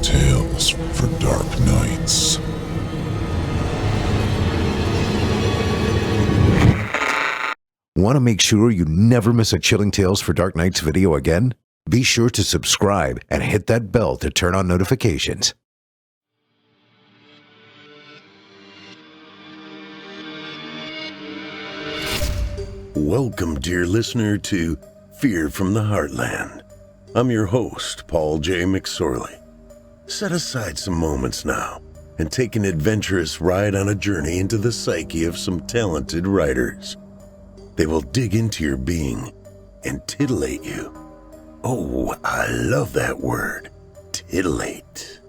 Chilling tales for dark nights. Want to make sure you never miss a Chilling Tales for Dark Nights video again? Be sure to subscribe and hit that bell to turn on notifications. Welcome, dear listener, to Fear from the Heartland. I'm your host, Paul J. McSorley. Set aside some moments now and take an adventurous ride on a journey into the psyche of some talented writers. They will dig into your being and titillate you. Oh, I love that word, titillate.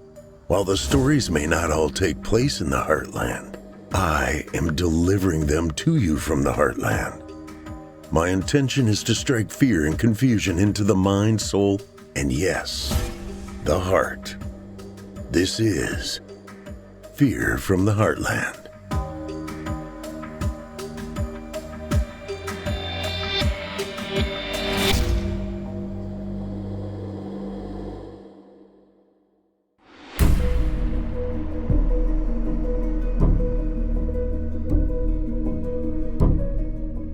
While the stories may not all take place in the Heartland, I am delivering them to you from the Heartland. My intention is to strike fear and confusion into the mind, soul, and yes, the heart. This is Fear from the Heartland.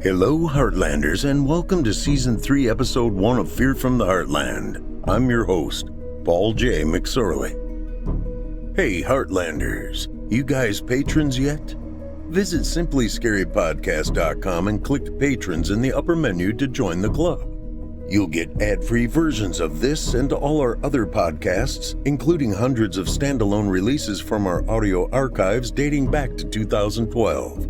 Hello, Heartlanders, and welcome to Season 3, Episode 1 of Fear from the Heartland. I'm your host, Paul J. McSorley. Hey, Heartlanders, you guys patrons yet? Visit simplyscarypodcast.com and click Patrons in the upper menu to join the club. You'll get ad-free versions of this and all our other podcasts, including hundreds of standalone releases from our audio archives dating back to 2012.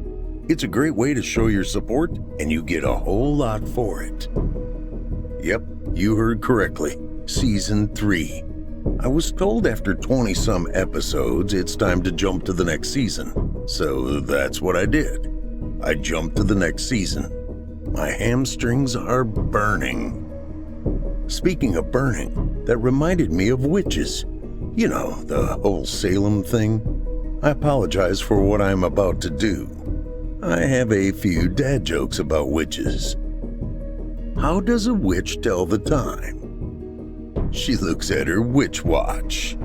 It's a great way to show your support, and you get a whole lot for it. Yep, you heard correctly. Season 3. I was told after 20-some episodes, it's time to jump to the next season. So that's what I did. I jumped to the next season. My hamstrings are burning. Speaking of burning, that reminded me of witches. You know, the whole Salem thing. I apologize for what I'm about to do. I have a few dad jokes about witches. How does a witch tell the time? She looks at her witch watch.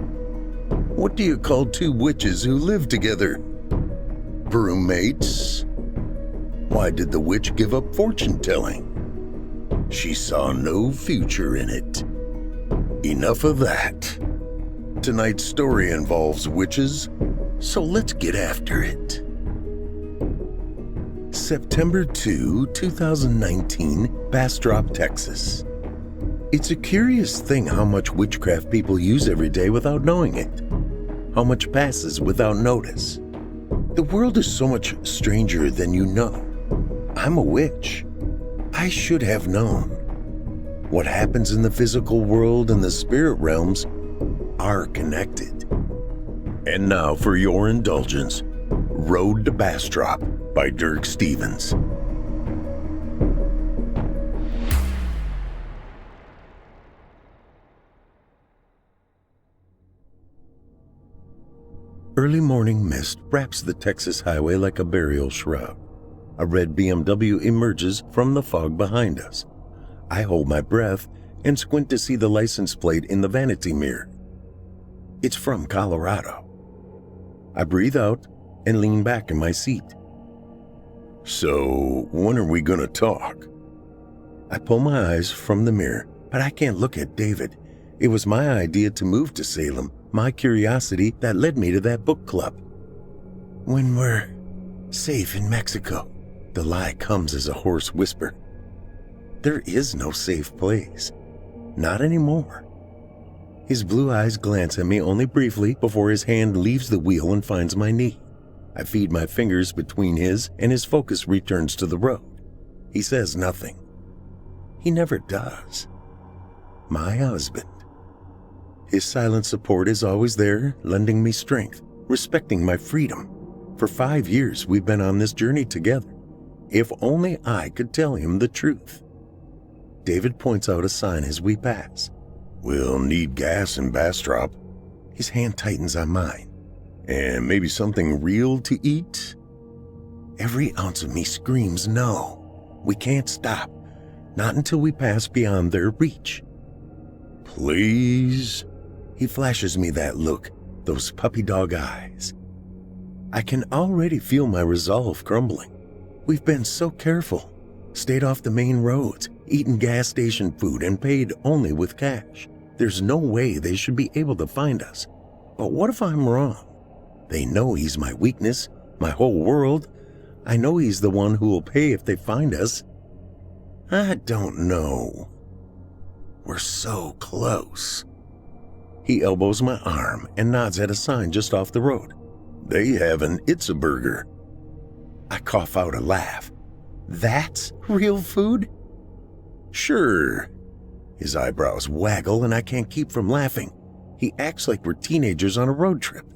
What do you call two witches who live together? Broommates. Why did the witch give up fortune telling? She saw no future in it. Enough of that. Tonight's story involves witches, so let's get after it. September 2, 2019, Bastrop, Texas. It's a curious thing how much witchcraft people use every day without knowing it. How much passes without notice. The world is so much stranger than you know. I'm a witch. I should have known. What happens in the physical world and the spirit realms are connected. And now for your indulgence, Road to Bastrop by Dirk Stevens. Early morning mist wraps the Texas highway like a burial shroud. A red BMW emerges from the fog behind us. I hold my breath and squint to see the license plate in the vanity mirror. It's from Colorado. I breathe out and lean back in my seat. So, when are we gonna talk? I pull my eyes from the mirror, but I can't look at David. It was my idea to move to Salem, my curiosity that led me to that book club. When we're safe in Mexico, the lie comes as a hoarse whisper. There is no safe place. Not anymore. His blue eyes glance at me only briefly before his hand leaves the wheel and finds my knee. I feed my fingers between his, and his focus returns to the road. He says nothing. He never does. My husband. His silent support is always there, lending me strength, respecting my freedom. For 5 years, we've been on this journey together. If only I could tell him the truth. David points out a sign as we pass. We'll need gas in Bastrop. His hand tightens on mine. And maybe something real to eat? Every ounce of me screams no. We can't stop. Not until we pass beyond their reach. Please? He flashes me that look, those puppy dog eyes. I can already feel my resolve crumbling. We've been so careful, stayed off the main roads, eaten gas station food, and paid only with cash. There's no way they should be able to find us. But what if I'm wrong? They know he's my weakness, my whole world. I know he's the one who will pay if they find us. I don't know. We're so close. He elbows my arm and nods at a sign just off the road. They have an It's a Burger. I cough out a laugh. That's real food? Sure. His eyebrows waggle and I can't keep from laughing. He acts like we're teenagers on a road trip.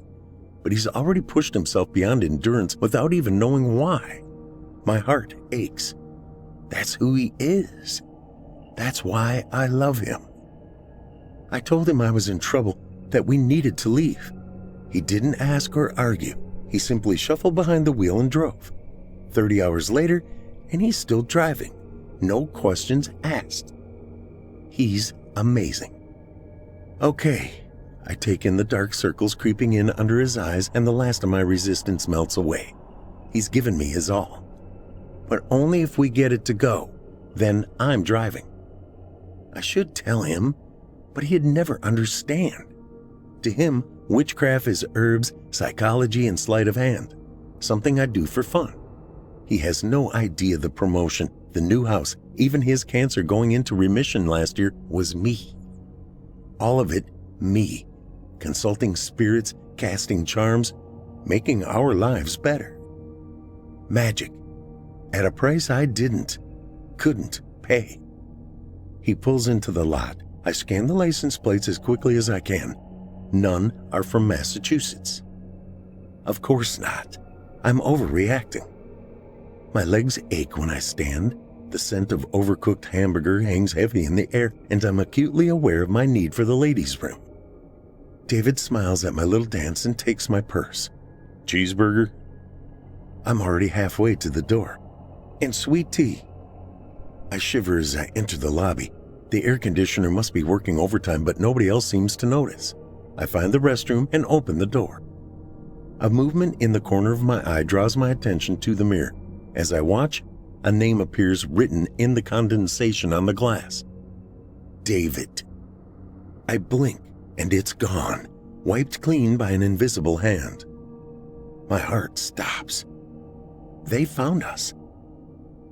But he's already pushed himself beyond endurance without even knowing why. My heart aches. That's who he is. That's why I love him. I told him I was in trouble, that we needed to leave. He didn't ask or argue. He simply shuffled behind the wheel and drove. 30 hours later, and he's still driving. No questions asked. He's amazing. Okay. I take in the dark circles creeping in under his eyes, and the last of my resistance melts away. He's given me his all. But only if we get it to go. Then I'm driving. I should tell him, but he'd never understand. To him, witchcraft is herbs, psychology, and sleight of hand. Something I do for fun. He has no idea the promotion, the new house, even his cancer going into remission last year was me. All of it, me. Consulting spirits, casting charms, making our lives better. Magic. At a price I couldn't pay. He pulls into the lot. I scan the license plates as quickly as I can. None are from Massachusetts. Of course not. I'm overreacting. My legs ache when I stand. The scent of overcooked hamburger hangs heavy in the air, and I'm acutely aware of my need for the ladies' room. David smiles at my little dance and takes my purse. Cheeseburger? I'm already halfway to the door. And sweet tea. I shiver as I enter the lobby. The air conditioner must be working overtime, but nobody else seems to notice. I find the restroom and open the door. A movement in the corner of my eye draws my attention to the mirror. As I watch, a name appears written in the condensation on the glass. David. I blink, and it's gone, wiped clean by an invisible hand. My heart stops. They found us.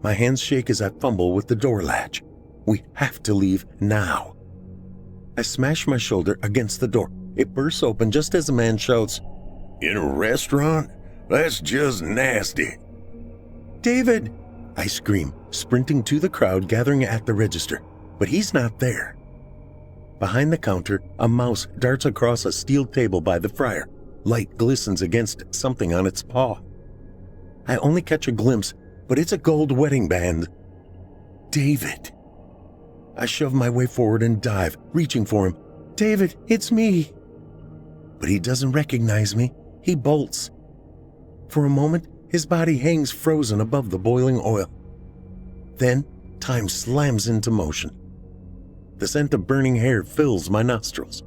My hands shake as I fumble with the door latch. We have to leave now. I smash my shoulder against the door. It bursts open just as a man shouts, "In a restaurant? That's just nasty." David! I scream, sprinting to the crowd gathering at the register. But he's not there. Behind the counter, a mouse darts across a steel table by the fryer. Light glistens against something on its paw. I only catch a glimpse, but it's a gold wedding band. David. I shove my way forward and dive, reaching for him. David, it's me. But he doesn't recognize me. He bolts. For a moment, his body hangs frozen above the boiling oil. Then, time slams into motion. The scent of burning hair fills my nostrils.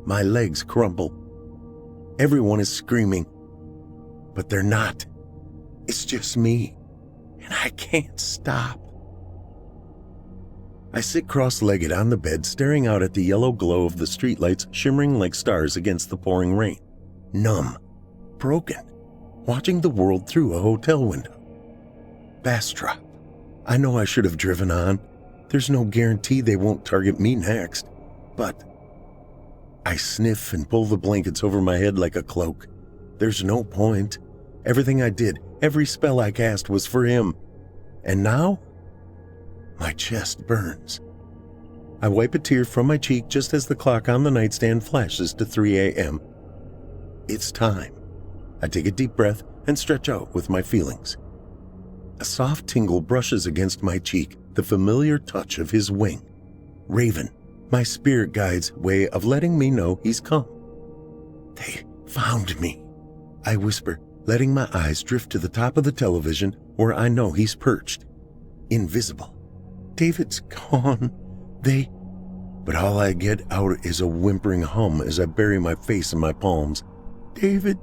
My legs crumple. Everyone is screaming. But they're not. It's just me. And I can't stop. I sit cross-legged on the bed, staring out at the yellow glow of the streetlights shimmering like stars against the pouring rain. Numb. Broken. Watching the world through a hotel window. Bastrop. I know I should have driven on. There's no guarantee they won't target me next. But I sniff and pull the blankets over my head like a cloak. There's no point. Everything I did, every spell I cast was for him. And now, my chest burns. I wipe a tear from my cheek just as the clock on the nightstand flashes to 3 a.m. It's time. I take a deep breath and stretch out with my feelings. A soft tingle brushes against my cheek, the familiar touch of his wing. Raven, my spirit guide's way of letting me know he's come. They found me, I whisper, letting my eyes drift to the top of the television where I know he's perched. Invisible. David's gone. but all I get out is a whimpering hum as I bury my face in my palms. David,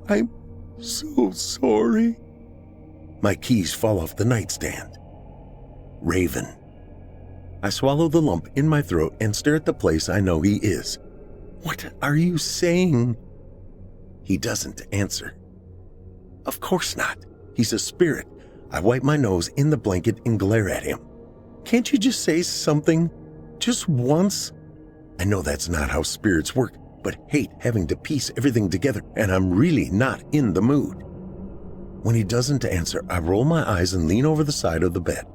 I'm so sorry. My keys fall off the nightstand. Raven. I swallow the lump in my throat and stare at the place I know he is. What are you saying? He doesn't answer. Of course not. He's a spirit. I wipe my nose in the blanket and glare at him. Can't you just say something? Just once? I know that's not how spirits work, but hate having to piece everything together, and I'm really not in the mood. When he doesn't answer, I roll my eyes and lean over the side of the bed.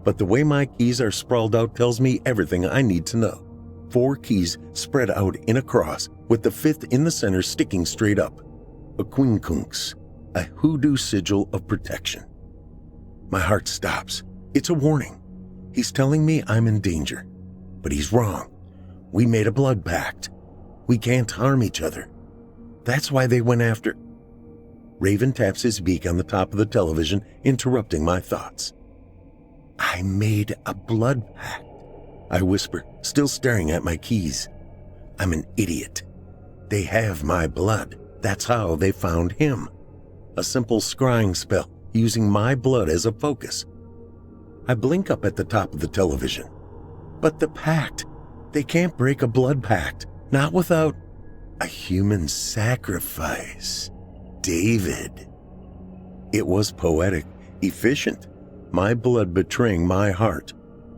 But the way my keys are sprawled out tells me everything I need to know. 4 keys spread out in a cross, with the 5th in the center sticking straight up. A quincunx, a hoodoo sigil of protection. My heart stops. It's a warning. He's telling me I'm in danger. But he's wrong. We made a blood pact. We can't harm each other. That's why they went after... Raven taps his beak on the top of the television, interrupting my thoughts. I made a blood pact, I whisper, still staring at my keys. I'm an idiot. They have my blood. That's how they found him. A simple scrying spell, using my blood as a focus. I blink up at the top of the television. But the pact, they can't break a blood pact, not without a human sacrifice. David. It was poetic, efficient, my blood betraying my heart,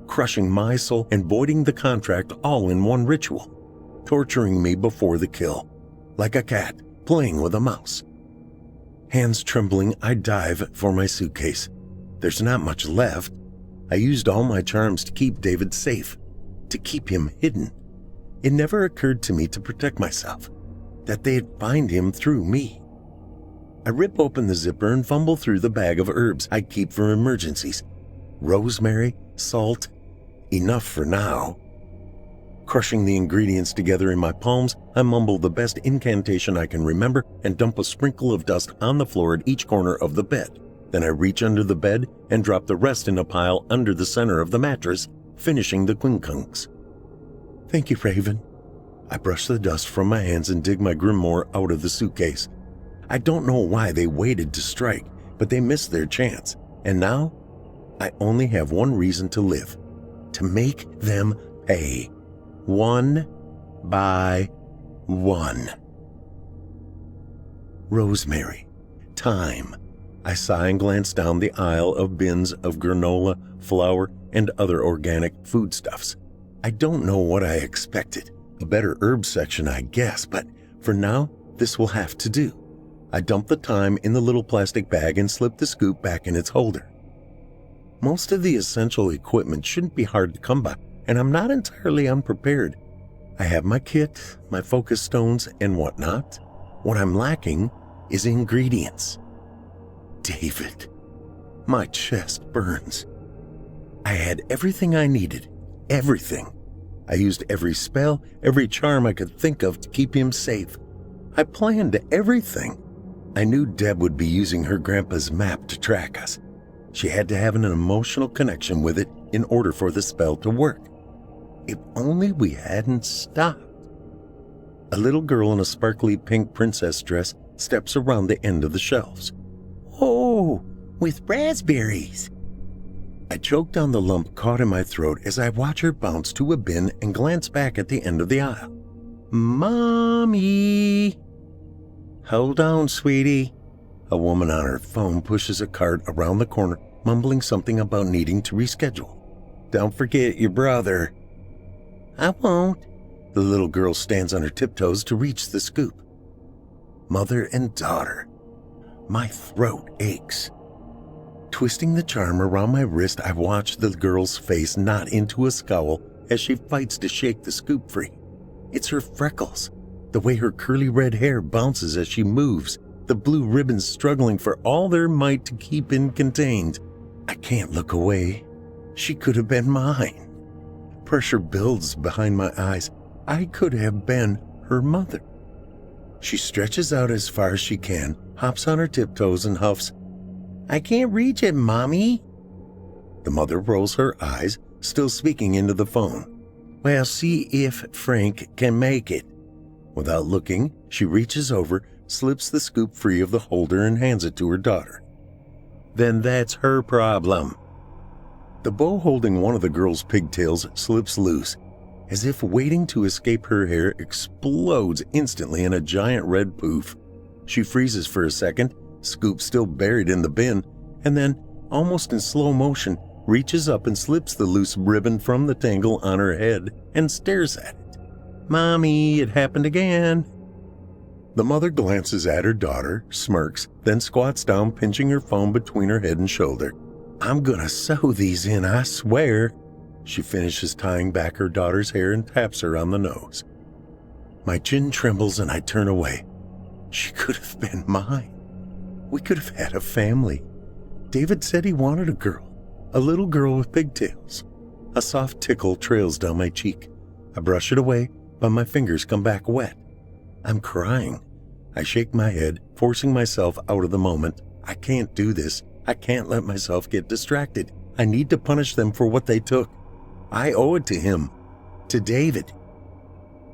crushing my soul and voiding the contract all in one ritual, torturing me before the kill, like a cat playing with a mouse. Hands trembling, I dive for my suitcase. There's not much left. I used all my charms to keep David safe, to keep him hidden. It never occurred to me to protect myself, that they'd find him through me. I rip open the zipper and fumble through the bag of herbs I keep for emergencies. Rosemary, salt, enough for now. Crushing the ingredients together in my palms, I mumble the best incantation I can remember and dump a sprinkle of dust on the floor at each corner of the bed. Then I reach under the bed and drop the rest in a pile under the center of the mattress, finishing the quincunx. Thank you, Raven. I brush the dust from my hands and dig my grimoire out of the suitcase. I don't know why they waited to strike, but they missed their chance. And now, I only have one reason to live. To make them pay. One by one. Rosemary. Thyme. I sigh and glance down the aisle of bins of granola, flour, and other organic foodstuffs. I don't know what I expected. A better herb section, I guess, but for now, this will have to do. I dump the thyme in the little plastic bag and slip the scoop back in its holder. Most of the essential equipment shouldn't be hard to come by, and I'm not entirely unprepared. I have my kit, my focus stones, and whatnot. What I'm lacking is ingredients. David. My chest burns. I had everything I needed. Everything. I used every spell, every charm I could think of to keep him safe. I planned everything. I knew Deb would be using her grandpa's map to track us. She had to have an emotional connection with it in order for the spell to work. If only we hadn't stopped. A little girl in a sparkly pink princess dress steps around the end of the shelves. Oh, with raspberries. I choke down the lump caught in my throat as I watch her bounce to a bin and glance back at the end of the aisle. Mommy! Hold on, sweetie. A woman on her phone pushes a cart around the corner, mumbling something about needing to reschedule. Don't forget your brother. I won't. The little girl stands on her tiptoes to reach the scoop. Mother and daughter. My throat aches. Twisting the charm around my wrist, I watch the girl's face knot into a scowl as she fights to shake the scoop free. It's her freckles, the way her curly red hair bounces as she moves, the blue ribbons struggling for all their might to keep it contained. I can't look away. She could have been mine. Pressure builds behind my eyes. I could have been her mother. She stretches out as far as she can, hops on her tiptoes and huffs, I can't reach it, Mommy. The mother rolls her eyes, still speaking into the phone. Well, see if Frank can make it. Without looking, she reaches over, slips the scoop free of the holder and hands it to her daughter. Then that's her problem. The bow holding one of the girl's pigtails slips loose. As if waiting to escape, her hair explodes instantly in a giant red poof. She freezes for a second, scoop still buried in the bin, and then, almost in slow motion, reaches up and slips the loose ribbon from the tangle on her head and stares at it. Mommy, it happened again. The mother glances at her daughter, smirks, then squats down, pinching her phone between her head and shoulder. I'm gonna sew these in, I swear. She finishes tying back her daughter's hair and taps her on the nose. My chin trembles and I turn away. She could have been mine. We could have had a family. David said he wanted a girl. A little girl with pigtails. A soft tickle trails down my cheek. I brush it away, but my fingers come back wet. I'm crying. I shake my head, forcing myself out of the moment. I can't do this. I can't let myself get distracted. I need to punish them for what they took. I owe it to him. To David.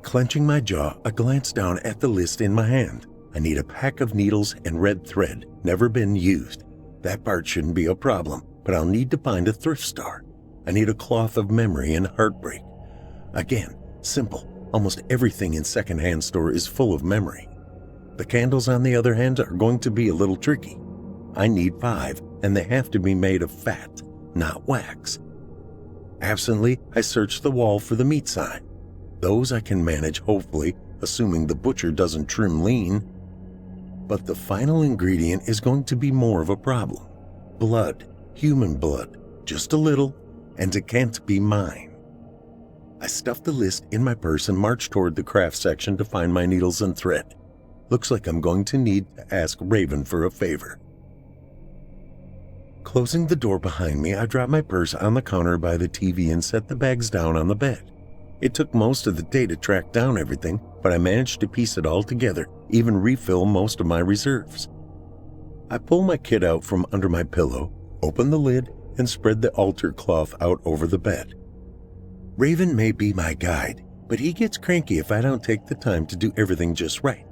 Clenching my jaw, I glance down at the list in my hand. I need a pack of needles and red thread, never been used. That part shouldn't be a problem, but I'll need to find a thrift store. I need a cloth of memory and heartbreak. Again, simple. Almost everything in secondhand store is full of memory. The candles, on the other hand, are going to be a little tricky. I need 5, and they have to be made of fat, not wax. Absently, I search the wall for the meat sign. Those I can manage, hopefully, assuming the butcher doesn't trim lean. But the final ingredient is going to be more of a problem. Blood, human blood, just a little, and it can't be mine. I stuff the list in my purse and march toward the craft section to find my needles and thread. Looks like I'm going to need to ask Raven for a favor. Closing the door behind me, I drop my purse on the counter by the TV and set the bags down on the bed. It took most of the day to track down everything, but I managed to piece it all together, even refill most of my reserves. I pull my kit out from under my pillow, open the lid, and spread the altar cloth out over the bed. Raven may be my guide, but he gets cranky if I don't take the time to do everything just right.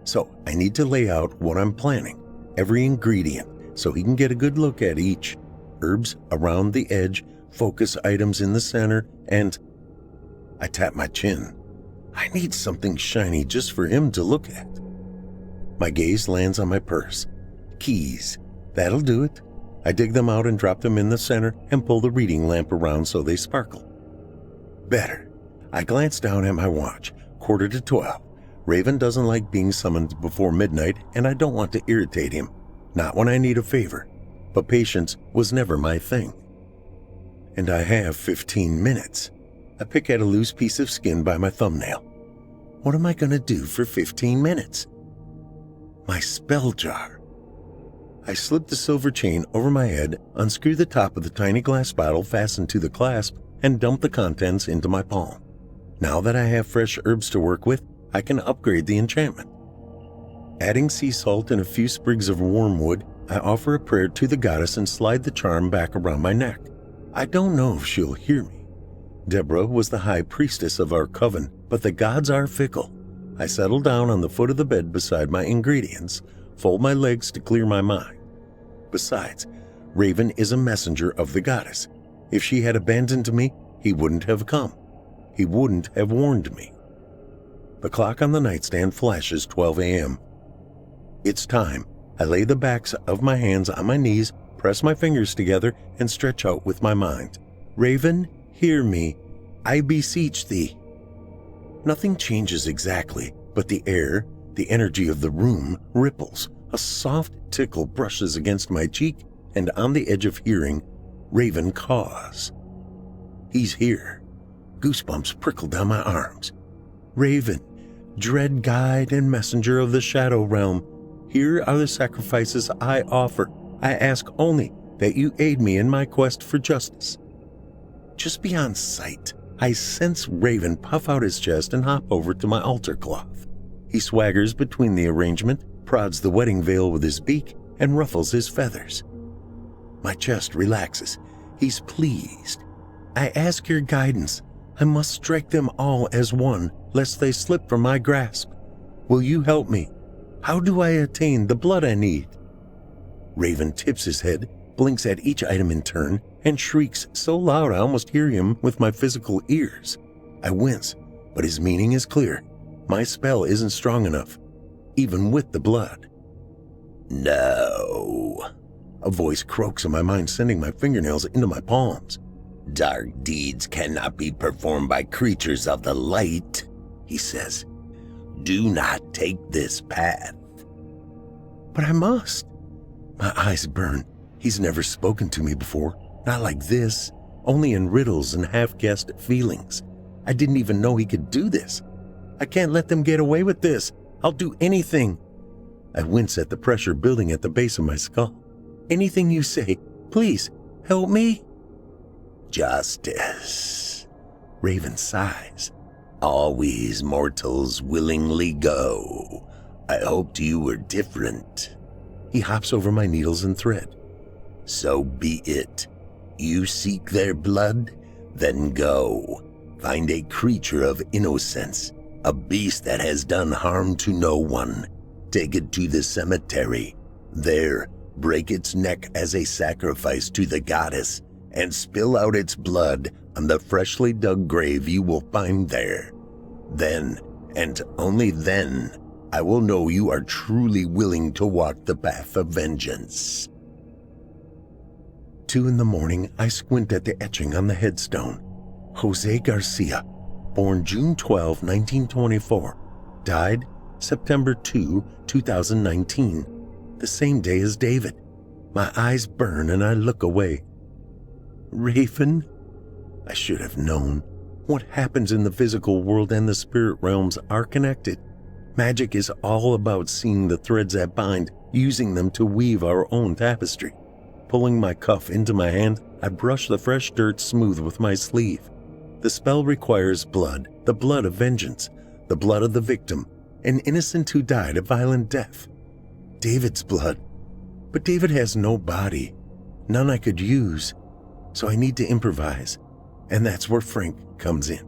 So I need to lay out what I'm planning, every ingredient, so he can get a good look at each. Herbs around the edge, focus items in the center, and I tap my chin. I need something shiny just for him to look at. My gaze lands on my purse. Keys. That'll do it. I dig them out and drop them in the center and pull the reading lamp around so they sparkle. Better. I glance down at my watch. 11:45. Raven doesn't like being summoned before midnight, and I don't want to irritate him. Not when I need a favor. But patience was never my thing. And I have 15 minutes. I pick at a loose piece of skin by my thumbnail. What am I going to do for 15 minutes? My spell jar. I slip the silver chain over my head, unscrew the top of the tiny glass bottle fastened to the clasp, and dump the contents into my palm. Now that I have fresh herbs to work with, I can upgrade the enchantment. Adding sea salt and a few sprigs of wormwood, I offer a prayer to the goddess and slide the charm back around my neck. I don't know if she'll hear me. Deborah was the high priestess of our coven, but the gods are fickle. I settle down on the foot of the bed beside my ingredients, fold my legs to clear my mind. Besides, Raven is a messenger of the goddess. If she had abandoned me, he wouldn't have come. He wouldn't have warned me. The clock on the nightstand flashes 12 a.m. It's time. I lay the backs of my hands on my knees, press my fingers together, and stretch out with my mind. Raven, hear me. I beseech thee. Nothing changes exactly, but the air, the energy of the room, ripples. A soft tickle brushes against my cheek, and on the edge of hearing, Raven caws. He's here. Goosebumps prickle down my arms. Raven, dread guide and messenger of the shadow realm, here are the sacrifices I offer. I ask only that you aid me in my quest for justice. Just beyond sight, I sense Raven puff out his chest and hop over to my altar cloth. He swaggers between the arrangement, prods the wedding veil with his beak, and ruffles his feathers. My chest relaxes. He's pleased. I ask your guidance. I must strike them all as one, lest they slip from my grasp. Will you help me? How do I attain the blood I need?" Raven tips his head, blinks at each item in turn, and shrieks so loud I almost hear him with my physical ears. I wince, but his meaning is clear. My spell isn't strong enough, even with the blood. "No," a voice croaks in my mind, sending my fingernails into my palms. "Dark deeds cannot be performed by creatures of the light," he says. "Do not take this path." "But I must." My eyes burn. He's never spoken to me before, not like this, only in riddles and half-guessed feelings. I didn't even know he could do this. I can't let them get away with this. I'll do anything. I wince at the pressure building at the base of my skull. "Anything you say. Please, help me." "Justice," Raven sighs. "Always mortals willingly go. I hoped you were different." He hops over my needles and thread. "So be it. You seek their blood? Then go. Find a creature of innocence, a beast that has done harm to no one. Take it to the cemetery. There, break its neck as a sacrifice to the goddess, and spill out its blood on the freshly dug grave you will find there. Then, and only then, I will know you are truly willing to walk the path of vengeance." 2 a.m, I squint at the etching on the headstone. Jose Garcia, born June 12, 1924, died September 2, 2019, the same day as David. My eyes burn and I look away. Raven? I should have known. What happens in the physical world and the spirit realms are connected. Magic is all about seeing the threads that bind, using them to weave our own tapestry. Pulling my cuff into my hand, I brush the fresh dirt smooth with my sleeve. The spell requires blood, the blood of vengeance, the blood of the victim, an innocent who died a violent death. David's blood. But David has no body, none I could use, so I need to improvise, and that's where Frank comes in.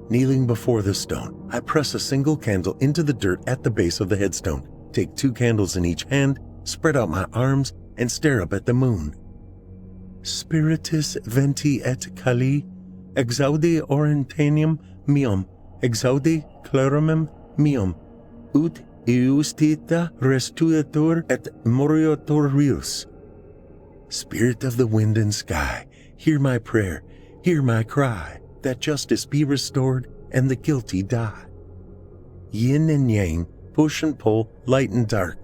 Kneeling before the stone, I press a single candle into the dirt at the base of the headstone, take 2 candles in each hand, spread out my arms, and stare up at the moon. Spiritus venti et cali, exaudi orientanium meum, exaudi clarumem meum, ut iustita restuatur et moriatur rius. Spirit of the wind and sky, hear my prayer, hear my cry, that justice be restored and the guilty die. Yin and yang, push and pull, light and dark.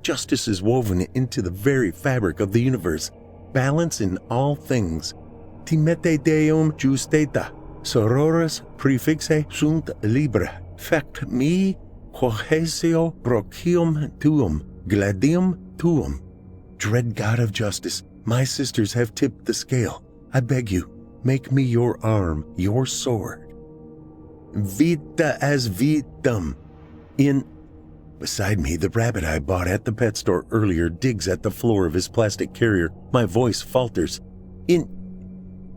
Justice is woven into the very fabric of the universe, balance in all things. Timete deum justeta, sororis prefixe sunt libra, fact me cohesio brocium tuum, gladium tuum. Dread God of justice, my sisters have tipped the scale. I beg you, make me your arm, your sword. Vita as vitam. Beside me, the rabbit I bought at the pet store earlier digs at the floor of his plastic carrier. My voice falters. In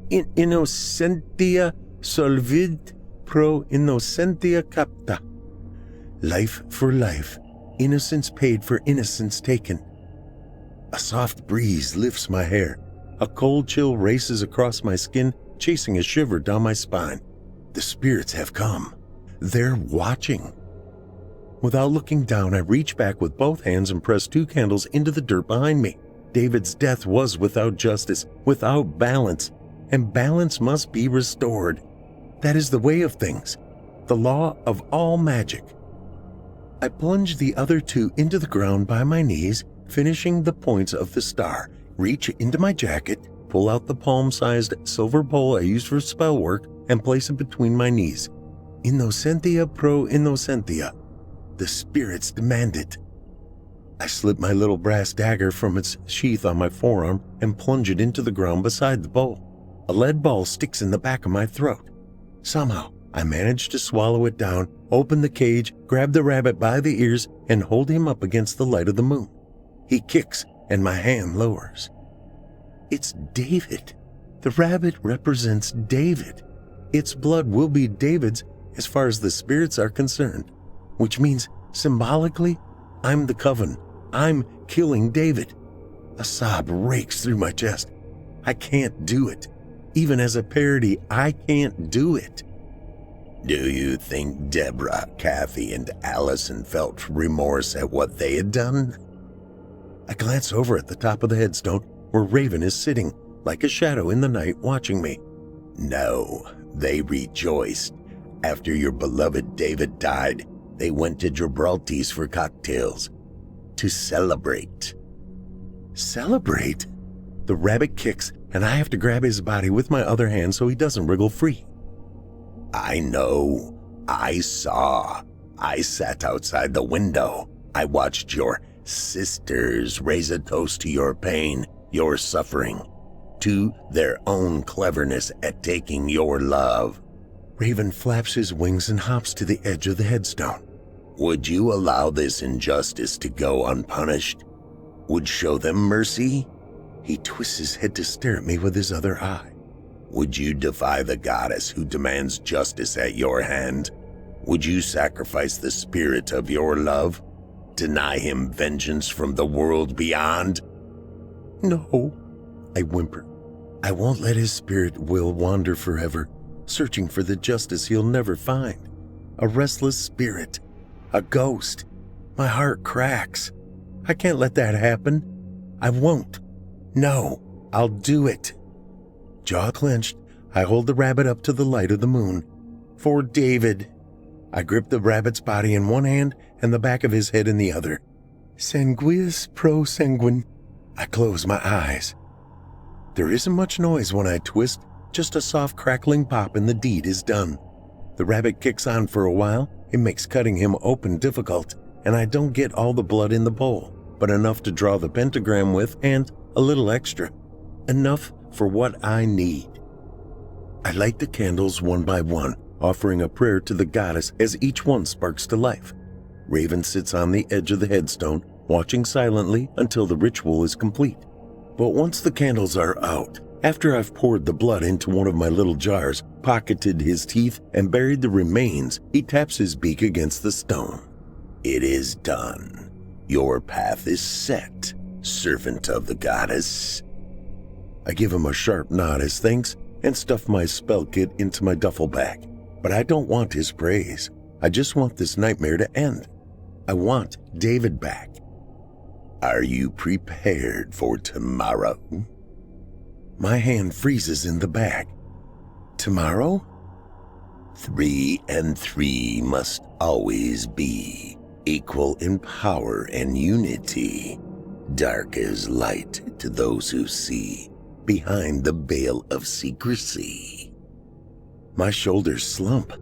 innocentia solvid pro innocentia capta. Life for life, innocence paid for innocence taken. A soft breeze lifts my hair. A cold chill races across my skin, chasing a shiver down my spine. The spirits have come. They're watching. Without looking down, I reach back with both hands and press 2 candles into the dirt behind me. David's death was without justice, without balance, and balance must be restored. That is the way of things, the law of all magic. I plunge the other 2 into the ground by my knees, finishing the points of the star, reach into my jacket, pull out the palm-sized silver bowl I used for spell work, and place it between my knees. Innocentia pro innocentia. The spirits demand it. I slip my little brass dagger from its sheath on my forearm and plunge it into the ground beside the bowl. A lead ball sticks in the back of my throat. Somehow, I manage to swallow it down, open the cage, grab the rabbit by the ears, and hold him up against the light of the moon. He kicks, and my hand lowers. It's David. The rabbit represents David. its blood will be David's as far as the spirits are concerned, which means, symbolically, I'm the coven. I'm killing David. A sob rakes through my chest. I can't do it. Even as a parody, I can't do it. Do you think Deborah, Kathy, and Allison felt remorse at what they had done? I glance over at the top of the headstone where Raven is sitting, like a shadow in the night, watching me. No, they rejoiced. After your beloved David died, they went to Gibraltar's for cocktails. To celebrate. Celebrate? The rabbit kicks, and I have to grab his body with my other hand so he doesn't wriggle free. I know. I saw. I sat outside the window. I watched your sisters raise a toast to your pain, your suffering, to their own cleverness at taking your love. Raven flaps his wings and hops to the edge of the headstone. Would you allow this injustice to go unpunished? Would show them mercy? He twists his head to stare at me with his other eye. Would you defy the goddess who demands justice at your hand? Would you sacrifice the spirit of your love? Deny him vengeance from the world beyond? No, I whimper. I won't let his spirit will wander forever, searching for the justice he'll never find. A restless spirit. A ghost. My heart cracks. I can't let that happen. I won't. No, I'll do it. Jaw clenched, I hold the rabbit up to the light of the moon. For David. I grip the rabbit's body in one hand and the back of his head in the other. Sanguis pro sanguine. I close my eyes. There isn't much noise when I twist, just a soft crackling pop and the deed is done. The rabbit kicks on for a while. It makes cutting him open difficult, and I don't get all the blood in the bowl, but enough to draw the pentagram with and a little extra. Enough for what I need. I light the candles one by one, offering a prayer to the goddess as each one sparks to life. Raven sits on the edge of the headstone, watching silently until the ritual is complete. But once the candles are out, after I've poured the blood into one of my little jars, pocketed his teeth, and buried the remains, he taps his beak against the stone. It is done. Your path is set, servant of the goddess. I give him a sharp nod as thanks and stuff my spell kit into my duffel bag. But I don't want his praise. I just want this nightmare to end. I want David back. Are you prepared for tomorrow? My hand freezes in the bag. Tomorrow? 3 and 3 must always be equal in power and unity. Dark as light to those who see behind the veil of secrecy. My shoulders slump.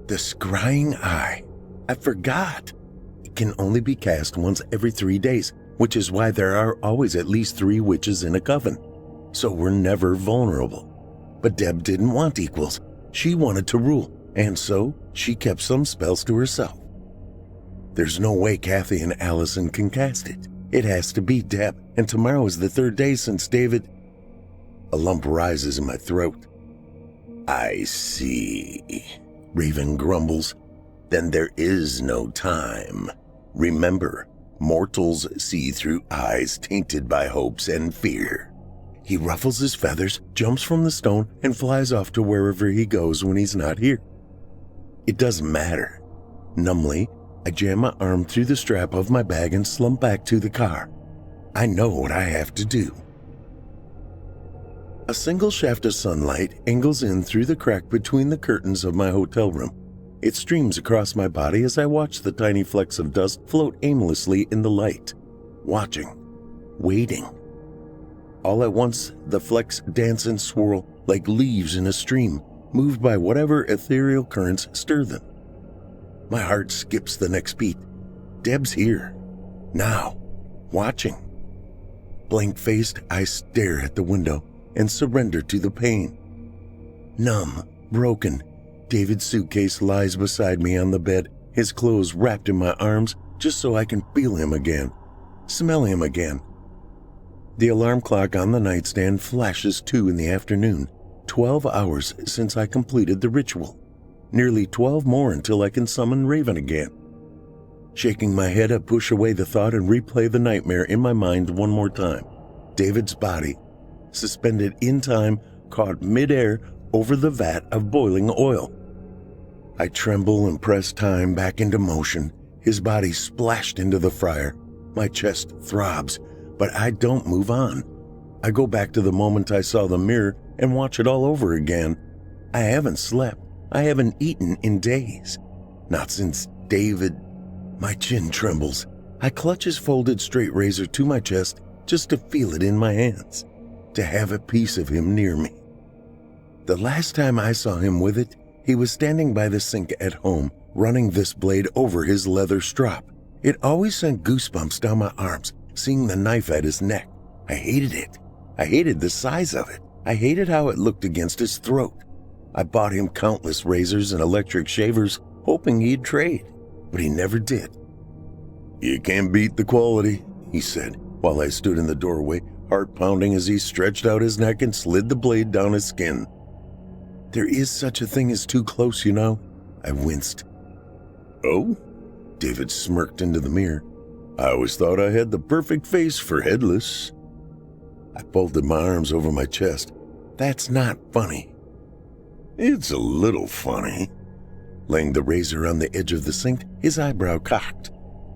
The scrying eye. I forgot. It can only be cast once every 3 days, which is why there are always at least 3 witches in a coven. So we're never vulnerable. But Deb didn't want equals. She wanted to rule, and so she kept some spells to herself. There's no way Kathy and Allison can cast it. It has to be Deb, and tomorrow is the 3rd day since David... A lump rises in my throat. I see, Raven grumbles. Then there is no time. Remember, mortals see through eyes tainted by hopes and fear. He ruffles his feathers, jumps from the stone, and flies off to wherever he goes when he's not here. It doesn't matter. Numbly, I jam my arm through the strap of my bag and slump back to the car. I know what I have to do. A single shaft of sunlight angles in through the crack between the curtains of my hotel room. It streams across my body as I watch the tiny flecks of dust float aimlessly in the light. Watching. Waiting. All at once, the flecks dance and swirl like leaves in a stream, moved by whatever ethereal currents stir them. My heart skips the next beat. Deb's here. Now. Watching. Blank-faced, I stare at the window and surrender to the pain. Numb, broken, David's suitcase lies beside me on the bed, his clothes wrapped in my arms just so I can feel him again, smell him again. The alarm clock on the nightstand flashes 2 in the afternoon. 12 hours since I completed the ritual. Nearly 12 more until I can summon Raven again. Shaking my head, I push away the thought and replay the nightmare in my mind one more time. David's body, suspended in time, caught midair over the vat of boiling oil. I tremble and press time back into motion. His body splashed into the fryer. My chest throbs, but I don't move on. I go back to the moment I saw the mirror and watch it all over again. I haven't slept. I haven't eaten in days. Not since David. My chin trembles. I clutch his folded straight razor to my chest just to feel it in my hands, to have a piece of him near me. The last time I saw him with it, he was standing by the sink at home, running this blade over his leather strap. It always sent goosebumps down my arms, seeing the knife at his neck. I hated it. I hated the size of it. I hated how it looked against his throat. I bought him countless razors and electric shavers, hoping he'd trade, but he never did. "You can't beat the quality," he said, while I stood in the doorway, heart pounding as he stretched out his neck and slid the blade down his skin. "There is such a thing as too close, you know." I winced. "Oh?" David smirked into the mirror. "I always thought I had the perfect face for headless." I folded my arms over my chest. "That's not funny." "It's a little funny." Laying the razor on the edge of the sink, his eyebrow cocked.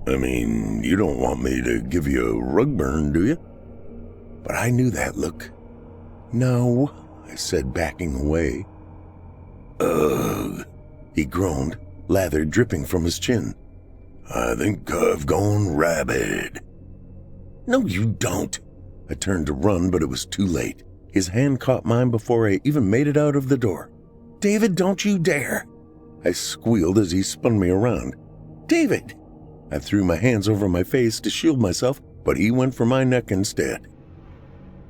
"I mean, you don't want me to give you a rug burn, do you?" But I knew that look. "No," I said, backing away. "Ugh," he groaned, lather dripping from his chin. "I think I've gone rabid." "No, you don't." I turned to run, but it was too late. His hand caught mine before I even made it out of the door. "David, don't you dare!" I squealed as he spun me around. "David!" I threw my hands over my face to shield myself, but he went for my neck instead.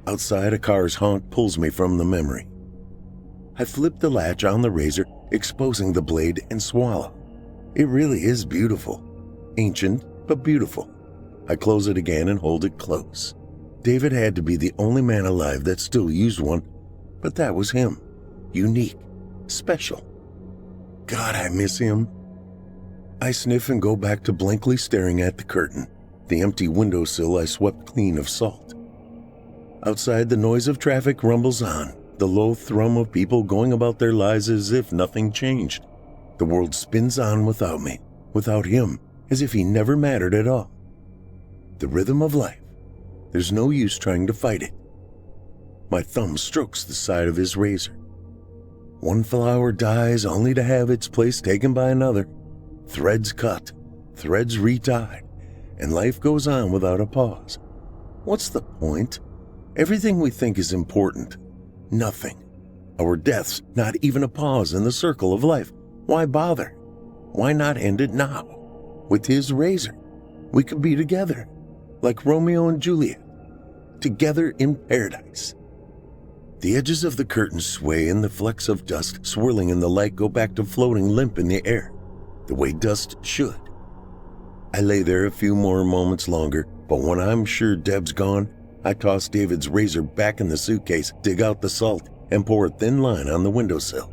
Outside, a car's honk pulls me from the memory. I flip the latch on the razor, exposing the blade, and swallow. It really is beautiful. Ancient, but beautiful. I close it again and hold it close. David had to be the only man alive that still used one, but that was him. Unique. Special. God, I miss him. I sniff and go back to blankly staring at the curtain, the empty windowsill I swept clean of salt. Outside, the noise of traffic rumbles on, the low thrum of people going about their lives as if nothing changed. The world spins on without me, without him, as if he never mattered at all. The rhythm of life. There's no use trying to fight it. My thumb strokes the side of his razor. One flower dies only to have its place taken by another. Threads cut, threads retied, and life goes on without a pause. What's the point? Everything we think is important. Nothing. Our deaths, not even a pause in the circle of life. Why bother? Why not end it now? With his razor, we could be together, like Romeo and Juliet, together in paradise. The edges of the curtain sway and the flecks of dust swirling in the light go back to floating limp in the air, the way dust should. I lay there a few more moments longer, but when I'm sure Deb's gone, I toss David's razor back in the suitcase, dig out the salt, and pour a thin line on the windowsill.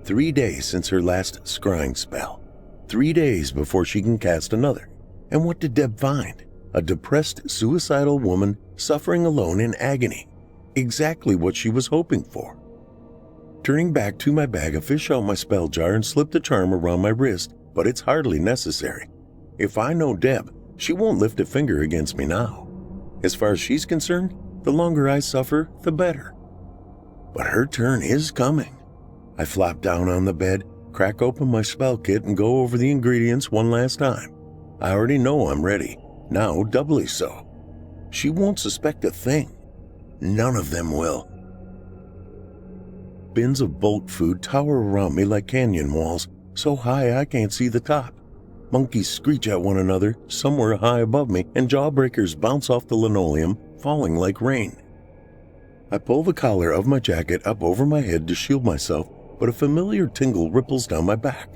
3 days since her last scrying spell. 3 days before she can cast another. And what did Deb find? A depressed, suicidal woman suffering alone in agony. Exactly what she was hoping for. Turning back to my bag, I fish out my spell jar and slip the charm around my wrist, but it's hardly necessary. If I know Deb, she won't lift a finger against me now. As far as she's concerned, the longer I suffer, the better. But her turn is coming. I flop down on the bed, crack open my spell kit, and go over the ingredients one last time. I already know I'm ready, now doubly so. She won't suspect a thing. None of them will. Bins of bulk food tower around me like canyon walls, so high I can't see the top. Monkeys screech at one another somewhere high above me, and jawbreakers bounce off the linoleum, falling like rain. I pull the collar of my jacket up over my head to shield myself, but a familiar tingle ripples down my back.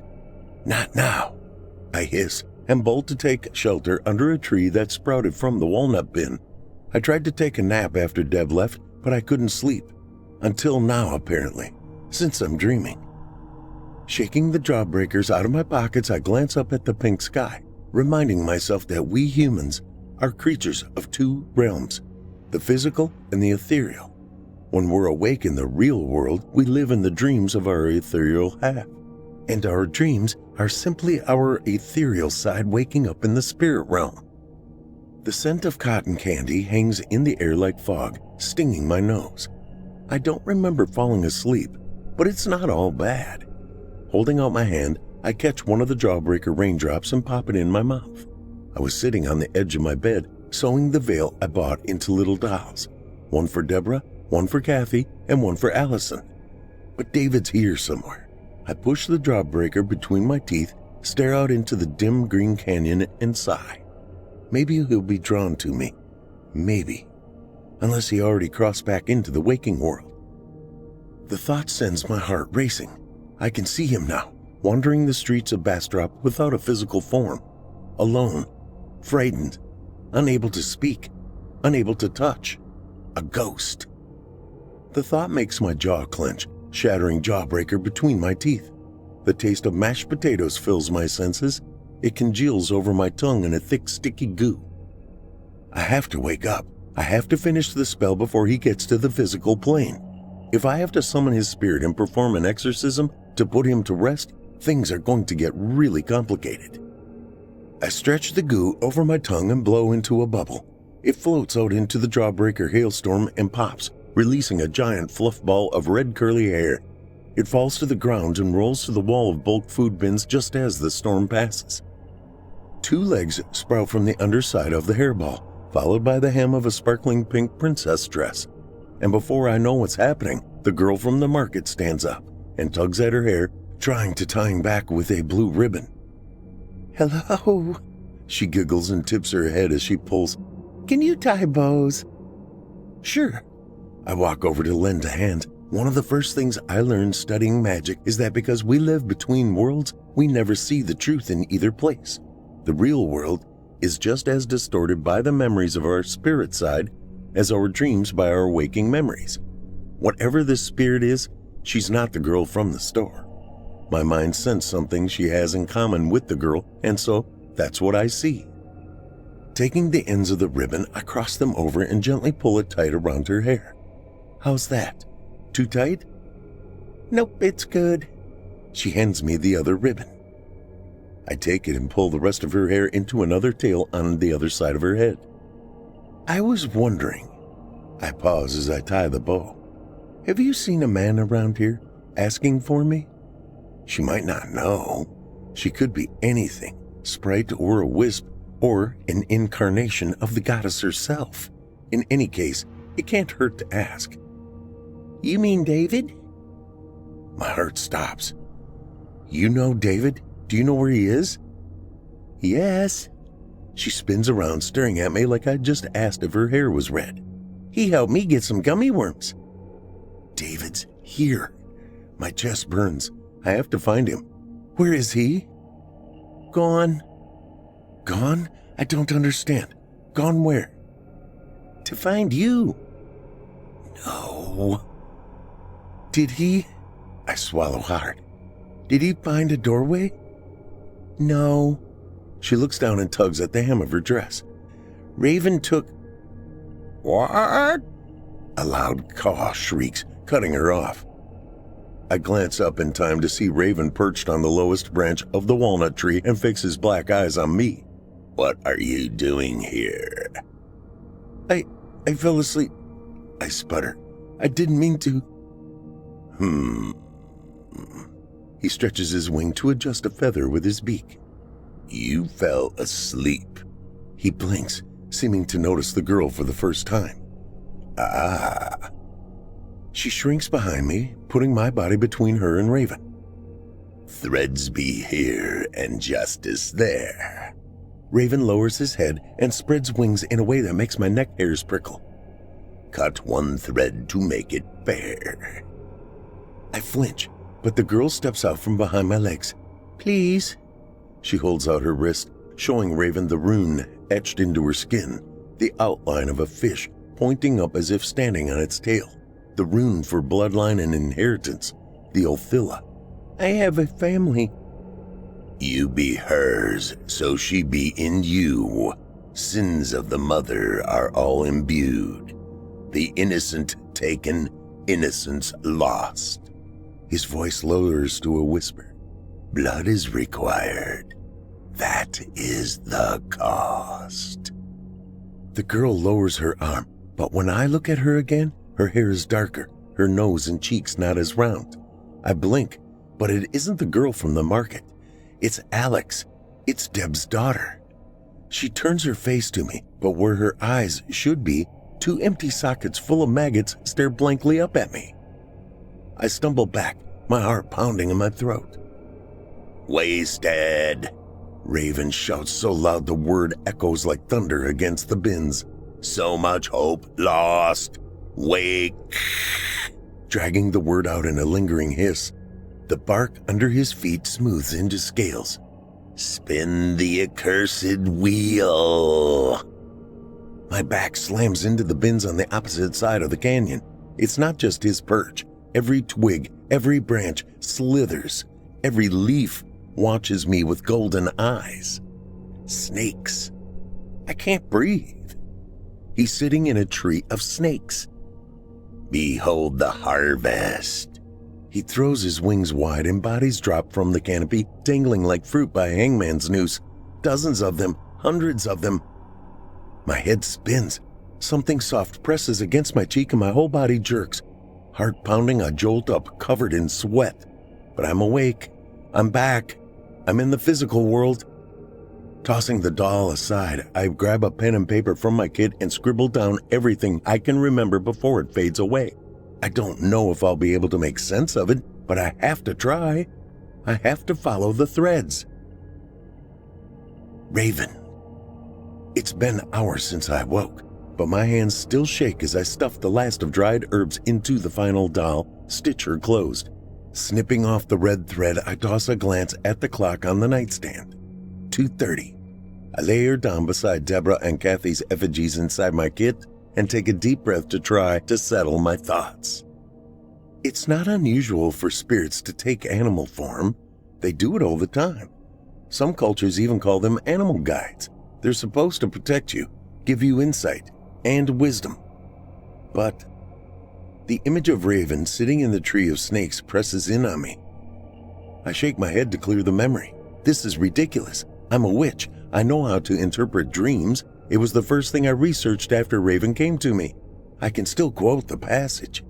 Not now, I hiss, and bolt to take shelter under a tree that sprouted from the walnut bin. I tried to take a nap after Deb left, but I couldn't sleep. Until now, apparently, since I'm dreaming. Shaking the jawbreakers out of my pockets, I glance up at the pink sky, reminding myself that we humans are creatures of two realms, the physical and the ethereal. When we're awake in the real world, we live in the dreams of our ethereal half. And our dreams are simply our ethereal side waking up in the spirit realm. The scent of cotton candy hangs in the air like fog, stinging my nose. I don't remember falling asleep, but it's not all bad. Holding out my hand, I catch one of the jawbreaker raindrops and pop it in my mouth. I was sitting on the edge of my bed, sewing the veil I bought into little dolls. One for Deborah, one for Kathy, and one for Allison. But David's here somewhere. I push the jawbreaker between my teeth, stare out into the dim green canyon, and sigh. Maybe he'll be drawn to me. Maybe. Unless he already crossed back into the waking world. The thought sends my heart racing. I can see him now, wandering the streets of Bastrop without a physical form. Alone. Frightened. Unable to speak. Unable to touch. A ghost. The thought makes my jaw clench, shattering jawbreaker between my teeth. The taste of mashed potatoes fills my senses. It congeals over my tongue in a thick, sticky goo. I have to wake up. I have to finish the spell before he gets to the physical plane. If I have to summon his spirit and perform an exorcism to put him to rest, things are going to get really complicated. I stretch the goo over my tongue and blow into a bubble. It floats out into the jawbreaker hailstorm and pops, releasing a giant fluff ball of red curly hair. It falls to the ground and rolls to the wall of bulk food bins just as the storm passes. Two legs sprout from the underside of the hairball, followed by the hem of a sparkling pink princess dress. And before I know what's happening, the girl from the market stands up and tugs at her hair, trying to tie back with a blue ribbon. "Hello," she giggles and tips her head as she pulls. "Can you tie bows?" "Sure." I walk over to lend a hand. One of the first things I learned studying magic is that because we live between worlds, we never see the truth in either place. The real world is just as distorted by the memories of our spirit side as our dreams by our waking memories. Whatever this spirit is, she's not the girl from the store. My mind sensed something she has in common with the girl, and so that's what I see. Taking the ends of the ribbon, I cross them over and gently pull it tight around her hair. "How's that? Too tight?" "Nope, it's good." She hands me the other ribbon. I take it and pull the rest of her hair into another tail on the other side of her head. "I was wondering." I pause as I tie the bow. "Have you seen a man around here asking for me?" She might not know. She could be anything, sprite or a wisp, or an incarnation of the goddess herself. In any case, it can't hurt to ask. "You mean David?" My heart stops. "You know David? Do you know where he is?" "Yes." She spins around, staring at me like I just asked if her hair was red. "He helped me get some gummy worms." "David's here." My chest burns. I have to find him. "Where is he?" "Gone." "Gone? I don't understand. Gone where?" "To find you." "No." "Did he?" I swallow hard. "Did he find a doorway?" "No." She looks down and tugs at the hem of her dress. "Raven took..." "What?" A loud caw shrieks, cutting her off. I glance up in time to see Raven perched on the lowest branch of the walnut tree and fix his black eyes on me. "What are you doing here?" I fell asleep." I sputter. "I didn't mean to." He stretches his wing to adjust a feather with his beak. "You fell asleep." He blinks, seeming to notice the girl for the first time. "Ah." She shrinks behind me, putting my body between her and Raven. "Threads be here and justice there." Raven lowers his head and spreads wings in a way that makes my neck hairs prickle. "Cut one thread to make it fair." I flinch, but the girl steps out from behind my legs. "Please." She holds out her wrist, showing Raven the rune etched into her skin, the outline of a fish pointing up as if standing on its tail. the rune for bloodline and inheritance, the Ophila. I have a family. You be hers, so she be in you. Sins of the mother are all imbued. The innocent taken, innocence lost. His voice lowers to a whisper. Blood is required. That is the cost. The girl lowers her arm, but when I look at her again, her hair is darker, her nose and cheeks not as round. I blink, but it isn't the girl from the market. It's Alex. It's Deb's daughter. She turns her face to me, but where her eyes should be, two empty sockets full of maggots stare blankly up at me. I stumble back, my heart pounding in my throat. Wasted. Raven shouts so loud the word echoes like thunder against the bins. So much hope lost. Wake. Dragging the word out in a lingering hiss, the bark under his feet smooths into scales. Spin the accursed wheel. My back slams into the bins on the opposite side of the canyon. It's not just his perch. Every twig, every branch slithers. Every leaf watches me with golden eyes. Snakes. I can't breathe. He's sitting in a tree of snakes. Behold the harvest. He throws his wings wide and bodies drop from the canopy, dangling like fruit by a hangman's noose. Dozens of them, hundreds of them. My head spins. Something soft presses against my cheek and my whole body jerks. Heart pounding, I jolt up, covered in sweat. But I'm awake. I'm back. I'm in the physical world. Tossing the doll aside, I grab a pen and paper from my kit and scribble down everything I can remember before it fades away. I don't know if I'll be able to make sense of it, but I have to try. I have to follow the threads. Raven. It's been hours since I woke, but my hands still shake as I stuff the last of dried herbs into the final doll, stitch her closed. Snipping off the red thread, I toss a glance at the clock on the nightstand. 2:30. I lay her down beside Deborah and Kathy's effigies inside my kit and take a deep breath to try to settle my thoughts. It's not unusual for spirits to take animal form. They do it all the time. Some cultures even call them animal guides. They're supposed to protect you, give you insight and wisdom. But the image of Raven sitting in the tree of snakes presses in on me. I shake my head to clear the memory. This is ridiculous. I'm a witch. I know how to interpret dreams. It was the first thing I researched after Raven came to me. I can still quote the passage.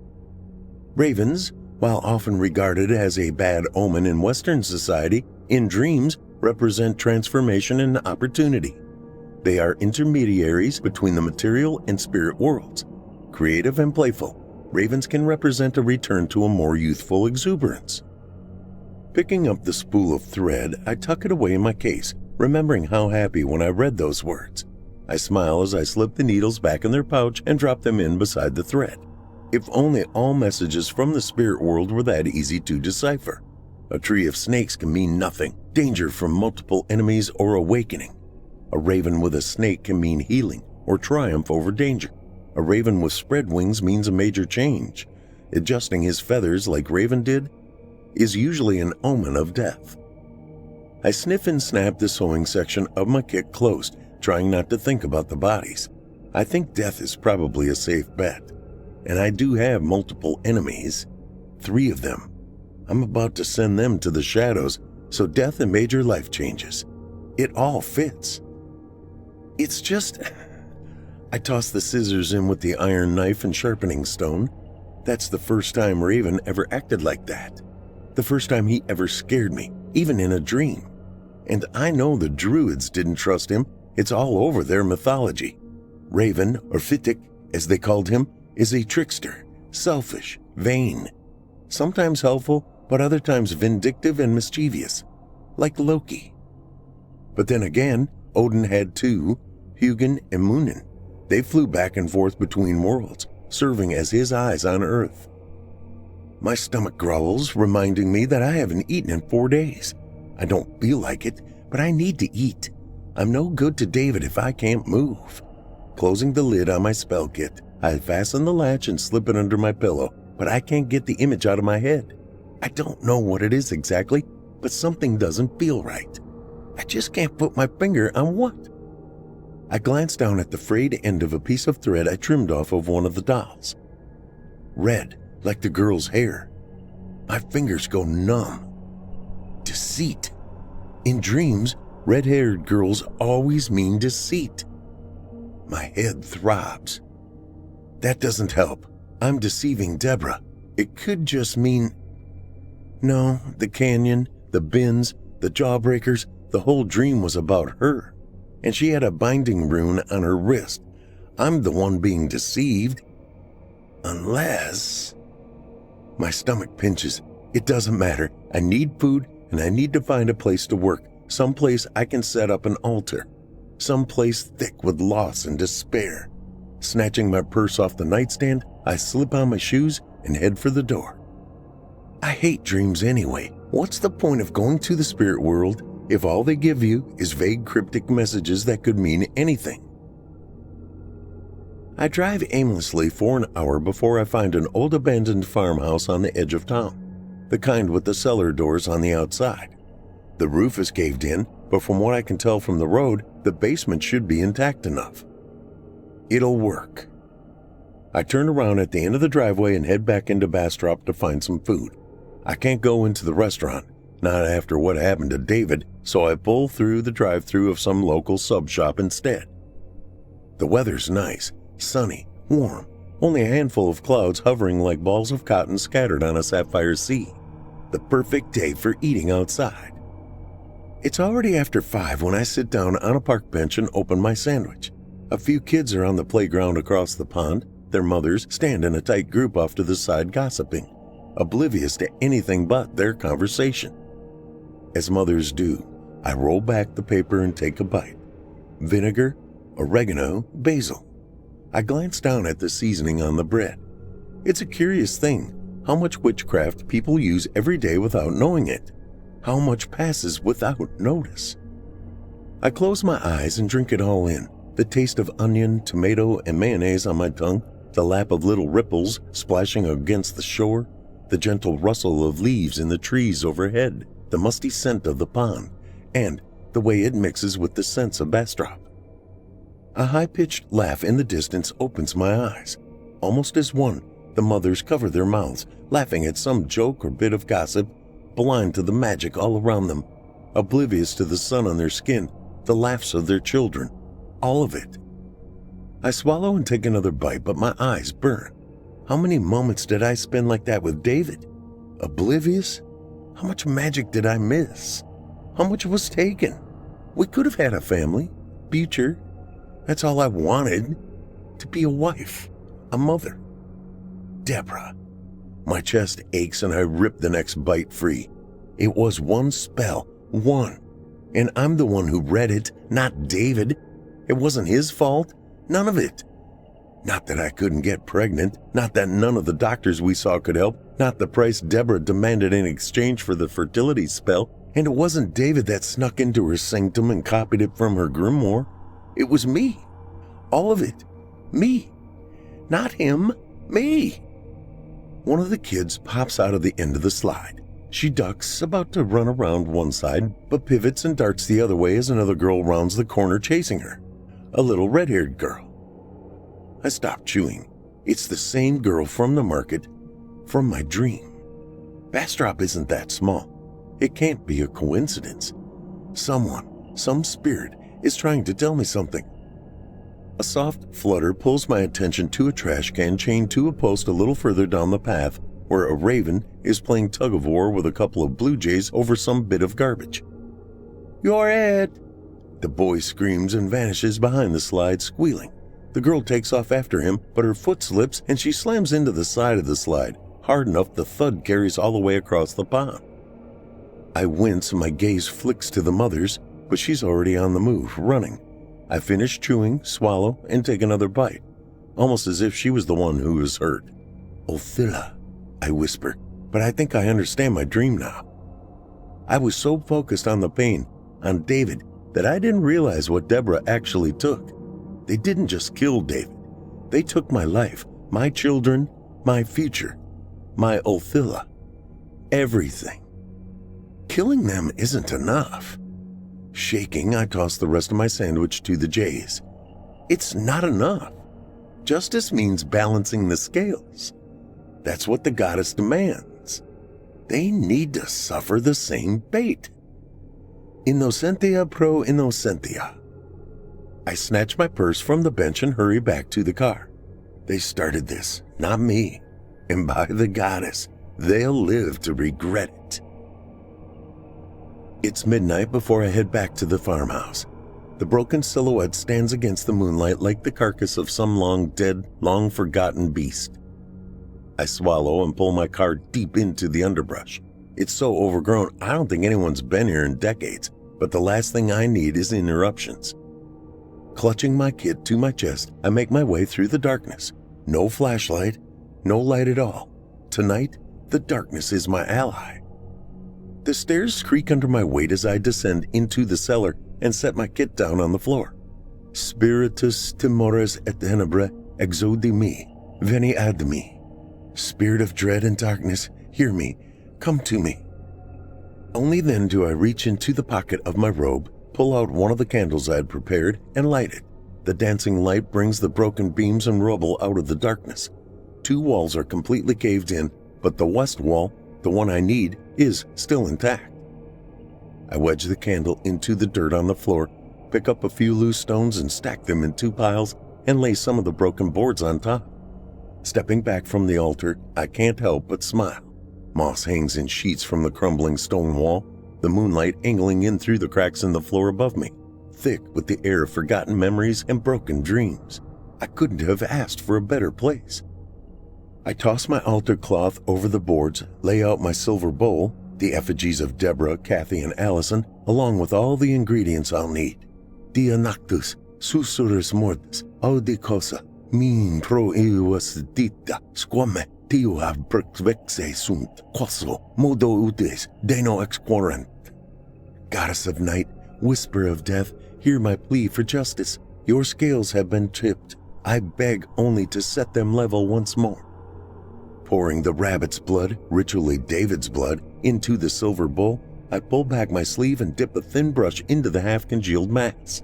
Ravens, while often regarded as a bad omen in Western society, in dreams represent transformation and opportunity. They are intermediaries between the material and spirit worlds. Creative and playful, ravens can represent a return to a more youthful exuberance. Picking up the spool of thread, I tuck it away in my case, remembering how happy when I read those words. I smile as I slip the needles back in their pouch and drop them in beside the thread. If only all messages from the spirit world were that easy to decipher. A tree of snakes can mean nothing, danger from multiple enemies or awakening. A raven with a snake can mean healing or triumph over danger. A raven with spread wings means a major change. Adjusting his feathers like Raven did is usually an omen of death. I sniff and snap the sewing section of my kit closed, trying not to think about the bodies. I think death is probably a safe bet. And I do have multiple enemies. 3 of them. I'm about to send them to the shadows, so death and major life changes. It all fits. It's just... I toss the scissors in with the iron knife and sharpening stone. That's the first time Raven ever acted like that. The first time he ever scared me, even in a dream. And I know the druids didn't trust him. It's all over their mythology. Raven, or Fitik, as they called him, is a trickster, selfish, vain. Sometimes helpful, but other times vindictive and mischievous, like Loki. But then again, Odin had 2, Hugin and Munin. They flew back and forth between worlds, serving as his eyes on Earth. My stomach growls, reminding me that I haven't eaten in 4 days. I don't feel like it, but I need to eat. I'm no good to David if I can't move. Closing the lid on my spell kit, I fasten the latch and slip it under my pillow, but I can't get the image out of my head. I don't know what it is exactly, but something doesn't feel right. I just can't put my finger on what. I glance down at the frayed end of a piece of thread I trimmed off of one of the dolls. Red, like the girl's hair. My fingers go numb. Deceit. In dreams, red-haired girls always mean deceit. My head throbs. That doesn't help. I'm deceiving Deborah. It could just mean... No, the canyon, the bins, the jawbreakers, the whole dream was about her. And she had a binding rune on her wrist. I'm the one being deceived. Unless... My stomach pinches. It doesn't matter. I need food, and I need to find a place to work. Someplace I can set up an altar. Someplace thick with loss and despair. Snatching my purse off the nightstand, I slip on my shoes and head for the door. I hate dreams anyway. What's the point of going to the spirit world if all they give you is vague cryptic messages that could mean anything? I drive aimlessly for an hour before I find an old abandoned farmhouse on the edge of town, the kind with the cellar doors on the outside. The roof is caved in, but from what I can tell from the road, the basement should be intact enough. It'll work. I turn around at the end of the driveway and head back into Bastrop to find some food. I can't go into the restaurant, not after what happened to David, so I pull through the drive-thru of some local sub shop instead. The weather's nice, sunny, warm, only a handful of clouds hovering like balls of cotton scattered on a sapphire sea. The perfect day for eating outside. It's already after 5 when I sit down on a park bench and open my sandwich. A few kids are on the playground across the pond. Their mothers stand in a tight group off to the side gossiping, oblivious to anything but their conversation. As mothers do, I roll back the paper and take a bite. Vinegar, oregano, basil. I glance down at the seasoning on the bread. It's a curious thing how much witchcraft people use every day without knowing it. How much passes without notice. I close my eyes and drink it all in. The taste of onion, tomato, and mayonnaise on my tongue, the lap of little ripples splashing against the shore, the gentle rustle of leaves in the trees overhead, the musty scent of the pond, and the way it mixes with the scents of Bastrop. A high-pitched laugh in the distance opens my eyes. Almost as one, the mothers cover their mouths, laughing at some joke or bit of gossip, blind to the magic all around them, oblivious to the sun on their skin, the laughs of their children, all of it. I swallow and take another bite, but my eyes burn. How many moments did I spend like that with David? Oblivious? How much magic did I miss? How much was taken? We could have had a family, future. That's all I wanted. To be a wife, a mother. Deborah. My chest aches and I rip the next bite free. It was one spell, one. And I'm the one who read it, not David. It wasn't his fault, none of it. Not that I couldn't get pregnant, not that none of the doctors we saw could help, not the price Deborah demanded in exchange for the fertility spell, and it wasn't David that snuck into her sanctum and copied it from her grimoire. It was me. All of it. Me. Not him. Me. One of the kids pops out of the end of the slide. She ducks, about to run around one side, but pivots and darts the other way as another girl rounds the corner chasing her. A little red-haired girl. I stop chewing. It's the same girl from the market, from my dream. Bastrop isn't that small. It can't be a coincidence. Someone, some spirit, is trying to tell me something. A soft flutter pulls my attention to a trash can chained to a post a little further down the path, where a raven is playing tug-of-war with a couple of blue jays over some bit of garbage. "You're it!" The boy screams and vanishes behind the slide, squealing. The girl takes off after him, but her foot slips and she slams into the side of the slide, hard enough the thud carries all the way across the pond. I wince and my gaze flicks to the mothers, but she's already on the move, running. I finish chewing, swallow, and take another bite, almost as if she was the one who was hurt. "Othilla," I whisper, but I think I understand my dream now. I was so focused on the pain, on David, that I didn't realize what Deborah actually took. They didn't just kill David. They took my life, my children, my future, my Othilla, everything. Killing them isn't enough. Shaking, I toss the rest of my sandwich to the jays. It's not enough. Justice means balancing the scales. That's what the goddess demands. They need to suffer the same fate. Innocentia pro innocentia. I snatch my purse from the bench and hurry back to the car. They started this, not me. And by the goddess, they'll live to regret it. It's midnight before I head back to the farmhouse. The broken silhouette stands against the moonlight like the carcass of some long dead, long forgotten beast. I swallow and pull my car deep into the underbrush. It's so overgrown, I don't think anyone's been here in decades, but the last thing I need is interruptions. Clutching my kit to my chest, I make my way through the darkness. No flashlight, no light at all. Tonight, the darkness is my ally. The stairs creak under my weight as I descend into the cellar and set my kit down on the floor. Spiritus timores et tenebrae exodi me, veni ad me. Spirit of dread and darkness, hear me, come to me. Only then do I reach into the pocket of my robe, pull out one of the candles I had prepared, and light it. The dancing light brings the broken beams and rubble out of the darkness. 2 walls are completely caved in, but the west wall, the one I need, is still intact. I wedge the candle into the dirt on the floor, pick up a few loose stones and stack them in 2 piles, and lay some of the broken boards on top. Stepping back from the altar, I can't help but smile. Moss hangs in sheets from the crumbling stone wall, the moonlight angling in through the cracks in the floor above me, thick with the air of forgotten memories and broken dreams. I couldn't have asked for a better place. I toss my altar cloth over the boards, lay out my silver bowl, the effigies of Deborah, Kathy, and Allison, along with all the ingredients I'll need. Dia noctus, susurrus mortis, audicosa, min pro ius dita, squame, tio ab pervexe sunt, quasso, modo utis, deno exquorent. Goddess of night, whisper of death, hear my plea for justice. Your scales have been tipped. I beg only to set them level once more. Pouring the rabbit's blood, ritually David's blood, into the silver bowl, I pull back my sleeve and dip a thin brush into the half-congealed mass.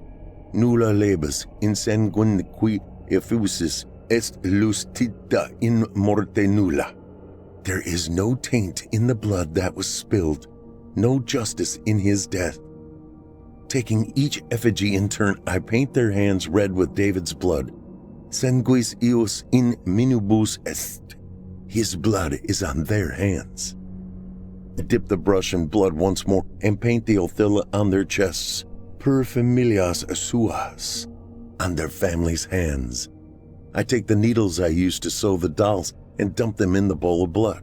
Nulla lebus insanguine qui effusis est luctita in morte nulla. There is no taint in the blood that was spilled, no justice in his death. Taking each effigy in turn, I paint their hands red with David's blood. Sanguis ius in minibus est. His blood is on their hands. I dip the brush in blood once more and paint the Othilla on their chests, per familias suas, on their families' hands. I take the needles I used to sew the dolls and dump them in the bowl of blood.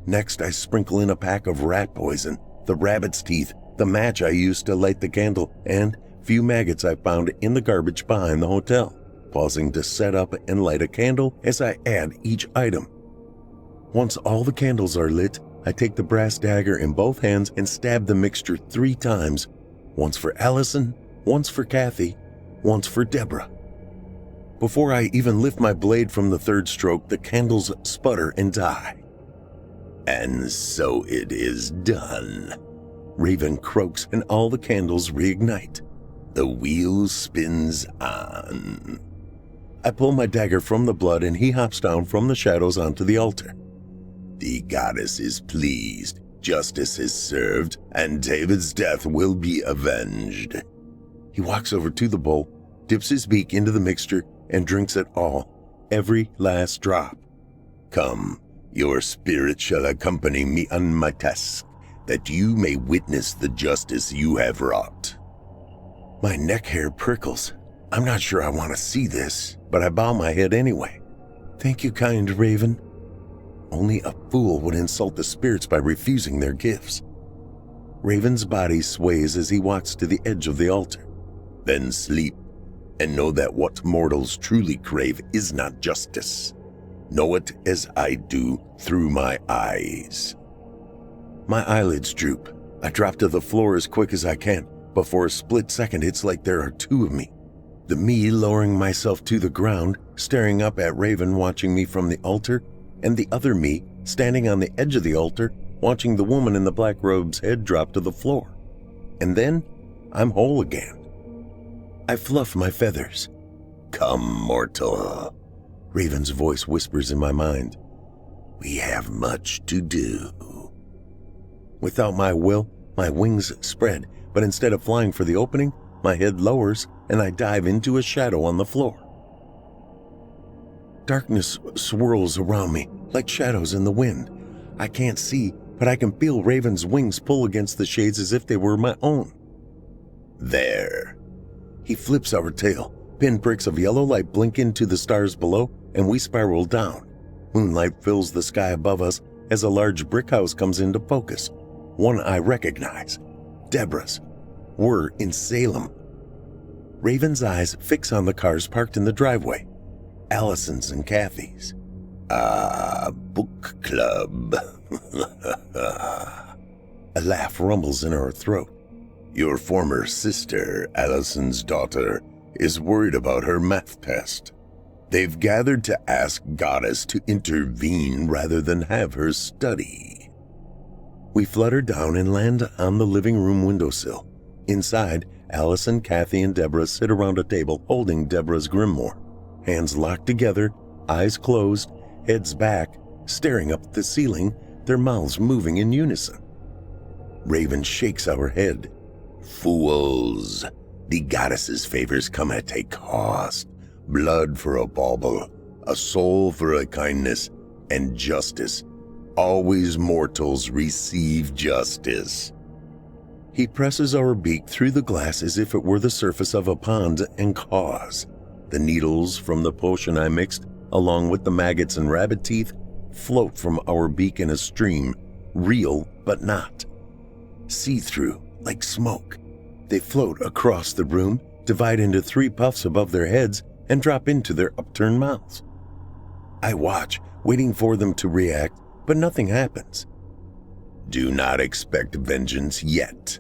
Next, I sprinkle in a pack of rat poison, the rabbit's teeth, the match I used to light the candle, and few maggots I found in the garbage behind the hotel, pausing to set up and light a candle as I add each item. Once all the candles are lit, I take the brass dagger in both hands and stab the mixture 3 times, once for Allison, once for Kathy, once for Deborah. Before I even lift my blade from the 3rd stroke, the candles sputter and die. And so it is done. Raven croaks and all the candles reignite. The wheel spins on. I pull my dagger from the blood and he hops down from the shadows onto the altar. The goddess is pleased, justice is served, and David's death will be avenged. He walks over to the bowl, dips his beak into the mixture, and drinks it all, every last drop. Come, your spirit shall accompany me on my task, that you may witness the justice you have wrought. My neck hair prickles. I'm not sure I want to see this, but I bow my head anyway. Thank you, kind Raven. Only a fool would insult the spirits by refusing their gifts. Raven's body sways as he walks to the edge of the altar. Then sleep, and know that what mortals truly crave is not justice. Know it as I do through my eyes. My eyelids droop. I drop to the floor as quick as I can, but for a split second it's like there are 2 of me. The me lowering myself to the ground, staring up at Raven watching me from the altar, and the other me standing on the edge of the altar watching the woman in the black robe's head drop to the floor. And then I'm whole again. I fluff my feathers. "Come, mortal," Raven's voice whispers in my mind. "We have much to do." Without my will, my wings spread, but instead of flying for the opening, my head lowers and I dive into a shadow on the floor. Darkness swirls around me like shadows in the wind. I can't see, but I can feel Raven's wings pull against the shades as if they were my own. There. He flips our tail. Pinpricks of yellow light blink into the stars below, and we spiral down. Moonlight fills the sky above us as a large brick house comes into focus. One I recognize. Deborah's. We're in Salem. Raven's eyes fix on the cars parked in the driveway. Allison's and Kathy's. Book club. A laugh rumbles in our throat. Your former sister, Allison's daughter, is worried about her math test. They've gathered to ask Goddess to intervene rather than have her study. We flutter down and land on the living room windowsill. Inside, Allison, Kathy, and Deborah sit around a table holding Deborah's grimoire. Hands locked together, eyes closed, heads back, staring up at the ceiling, their mouths moving in unison. Raven shakes our head. Fools! The goddess's favors come at a cost. Blood for a bauble, a soul for a kindness, and justice. Always mortals receive justice. He presses our beak through the glass as if it were the surface of a pond and caws. The needles from the potion I mixed, along with the maggots and rabbit teeth, float from our beak in a stream, real but not. See-through, like smoke. They float across the room, divide into 3 puffs above their heads, and drop into their upturned mouths. I watch, waiting for them to react, but nothing happens. Do not expect vengeance yet.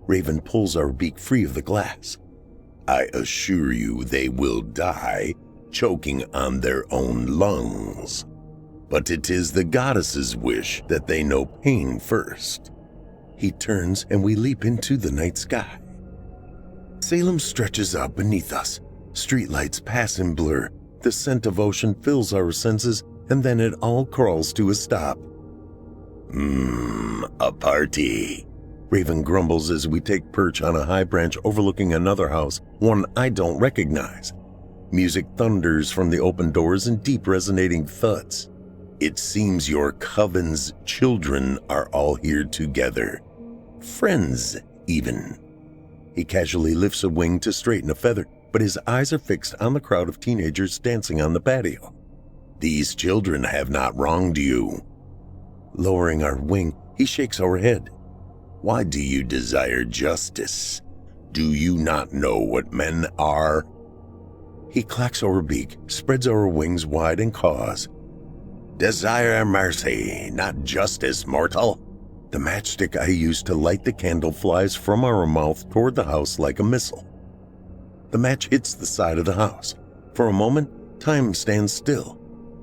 Raven pulls our beak free of the glass. I assure you they will die, choking on their own lungs. But it is the goddess's wish that they know pain first. He turns and we leap into the night sky. Salem stretches out beneath us. Streetlights pass in blur. The scent of ocean fills our senses, and then it all crawls to a stop. A party. Raven grumbles as we take perch on a high branch overlooking another house, one I don't recognize. Music thunders from the open doors in deep resonating thuds. It seems your coven's children are all here together. Friends, even. He casually lifts a wing to straighten a feather, but his eyes are fixed on the crowd of teenagers dancing on the patio. These children have not wronged you. Lowering our wing, he shakes our head. Why do you desire justice? Do you not know what men are? He clacks our beak, spreads our wings wide and caws. Desire mercy, not justice, mortal. The matchstick I used to light the candle flies from our mouth toward the house like a missile. The match hits the side of the house. For a moment, time stands still.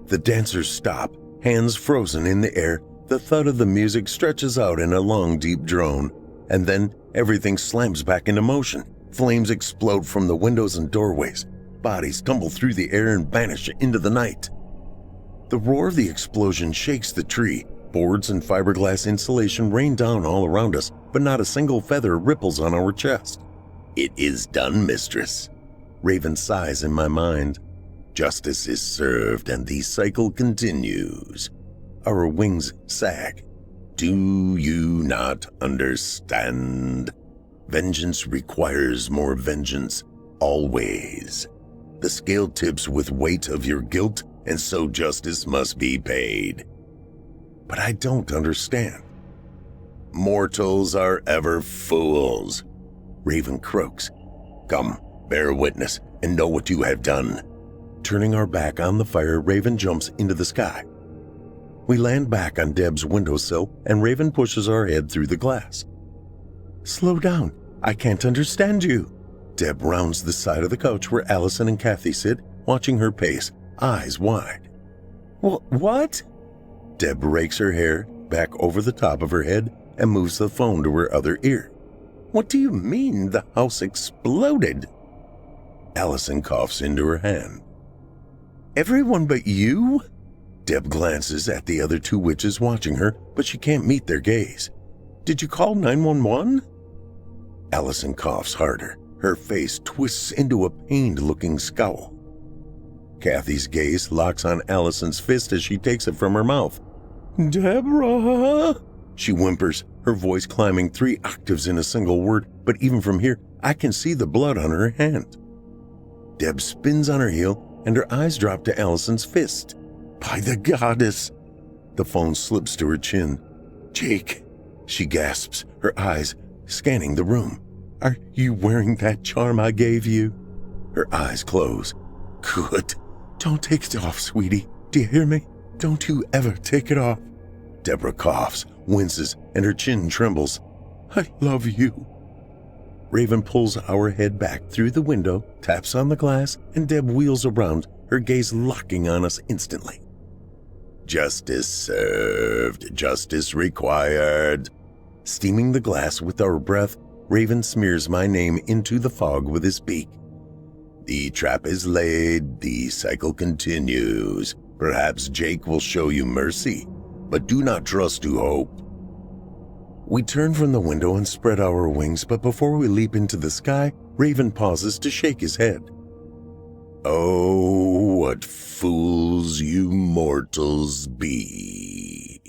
The dancers stop, hands frozen in the air. The thud of the music stretches out in a long, deep drone, and then everything slams back into motion. Flames explode from the windows and doorways. Bodies tumble through the air and vanish into the night. The roar of the explosion shakes the tree. Boards and fiberglass insulation rain down all around us, but not a single feather ripples on our chest. It is done, mistress. Raven sighs in my mind. Justice is served and the cycle continues. Our wings sag. Do you not understand? Vengeance requires more vengeance, always. The scale tips with weight of your guilt, and so justice must be paid. But I don't understand. Mortals are ever fools. Raven croaks. Come, bear witness, and know what you have done. Turning our back on the fire, Raven jumps into the sky. We land back on Deb's windowsill, and Raven pushes our head through the glass. Slow down. I can't understand you. Deb rounds the side of the couch where Allison and Kathy sit, watching her pace, eyes wide. What? Deb rakes her hair back over the top of her head and moves the phone to her other ear. What do you mean the house exploded? Allison coughs into her hand. Everyone but you? Deb glances at the other two witches watching her, but she can't meet their gaze. Did you call 911? Allison coughs harder. Her face twists into a pained-looking scowl. Kathy's gaze locks on Allison's fist as she takes it from her mouth. Deborah! She whimpers, her voice climbing 3 octaves in a single word, but even from here, I can see the blood on her hand. Deb spins on her heel, and her eyes drop to Allison's fist. By the goddess! The phone slips to her chin. Jake! She gasps, her eyes scanning the room. Are you wearing that charm I gave you? Her eyes close. Good. Don't take it off, sweetie. Do you hear me? Don't you ever take it off. Deborah coughs, winces, and her chin trembles. I love you. Raven pulls our head back through the window, taps on the glass, and Deb wheels around, her gaze locking on us instantly. Justice served, justice required. Steaming the glass with our breath, Raven smears my name into the fog with his beak. The trap is laid, the cycle continues. Perhaps Jake will show you mercy, but do not trust to hope. We turn from the window and spread our wings, but before we leap into the sky, Raven pauses to shake his head. Oh, what fools you mortals be.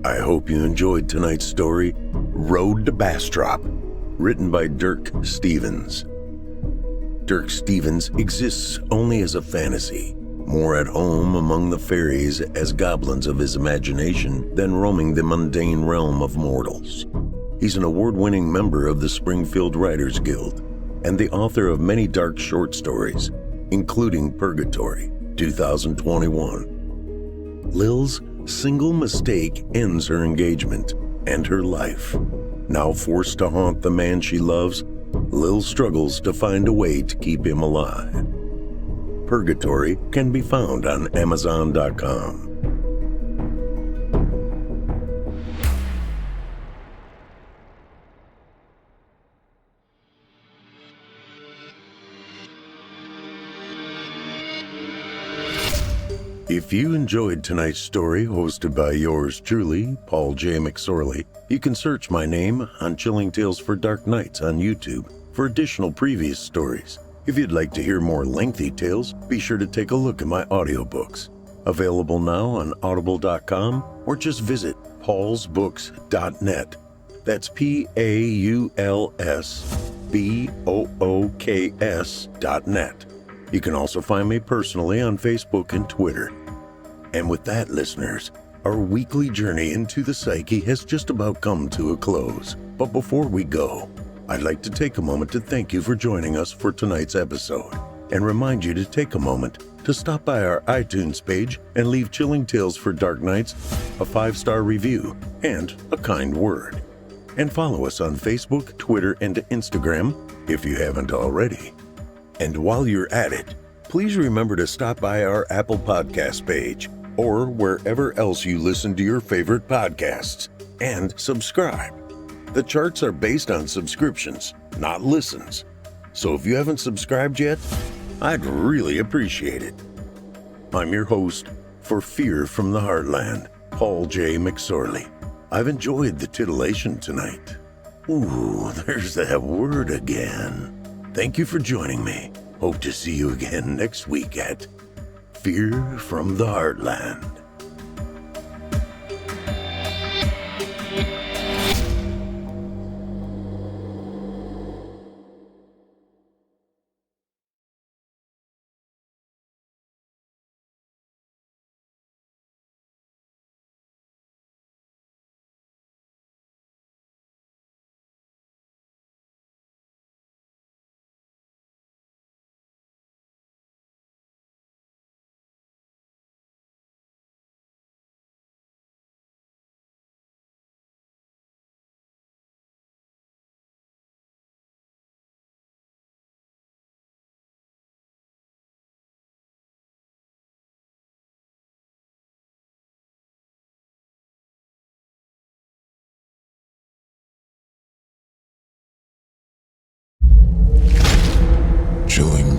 I hope you enjoyed tonight's story, Road to Bastrop, written by Dirk Stevens. Dirk Stevens exists only as a fantasy, more at home among the fairies as goblins of his imagination than roaming the mundane realm of mortals. He's an award-winning member of the Springfield Writers Guild and the author of many dark short stories, including Purgatory, 2021. Lil's single mistake ends her engagement and her life. Now forced to haunt the man she loves, Lil struggles to find a way to keep him alive. Purgatory can be found on Amazon.com. If you enjoyed tonight's story, hosted by yours truly, Paul J. McSorley, you can search my name on Chilling Tales for Dark Nights on YouTube for additional previous stories. If you'd like to hear more lengthy tales, be sure to take a look at my audiobooks. Available now on audible.com or just visit paulsbooks.net. That's PAULSBOOKS.net. You can also find me personally on Facebook and Twitter. And with that, listeners, our weekly journey into the psyche has just about come to a close. But before we go, I'd like to take a moment to thank you for joining us for tonight's episode and remind you to take a moment to stop by our iTunes page and leave Chilling Tales for Dark Nights a 5-star review and a kind word. And follow us on Facebook, Twitter, and Instagram if you haven't already. And while you're at it, please remember to stop by our Apple Podcast page or wherever else you listen to your favorite podcasts and subscribe. The charts are based on subscriptions, not listens. So if you haven't subscribed yet, I'd really appreciate it. I'm your host for Fear from the Heartland, Paul J. McSorley. I've enjoyed the titillation tonight. Ooh, there's that word again. Thank you for joining me. Hope to see you again next week at Fear from the Heartland.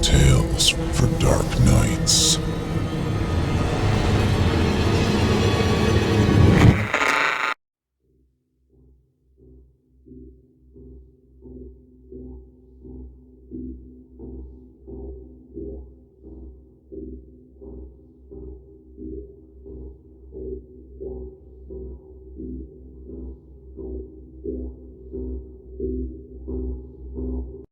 Chilling tales for dark nights.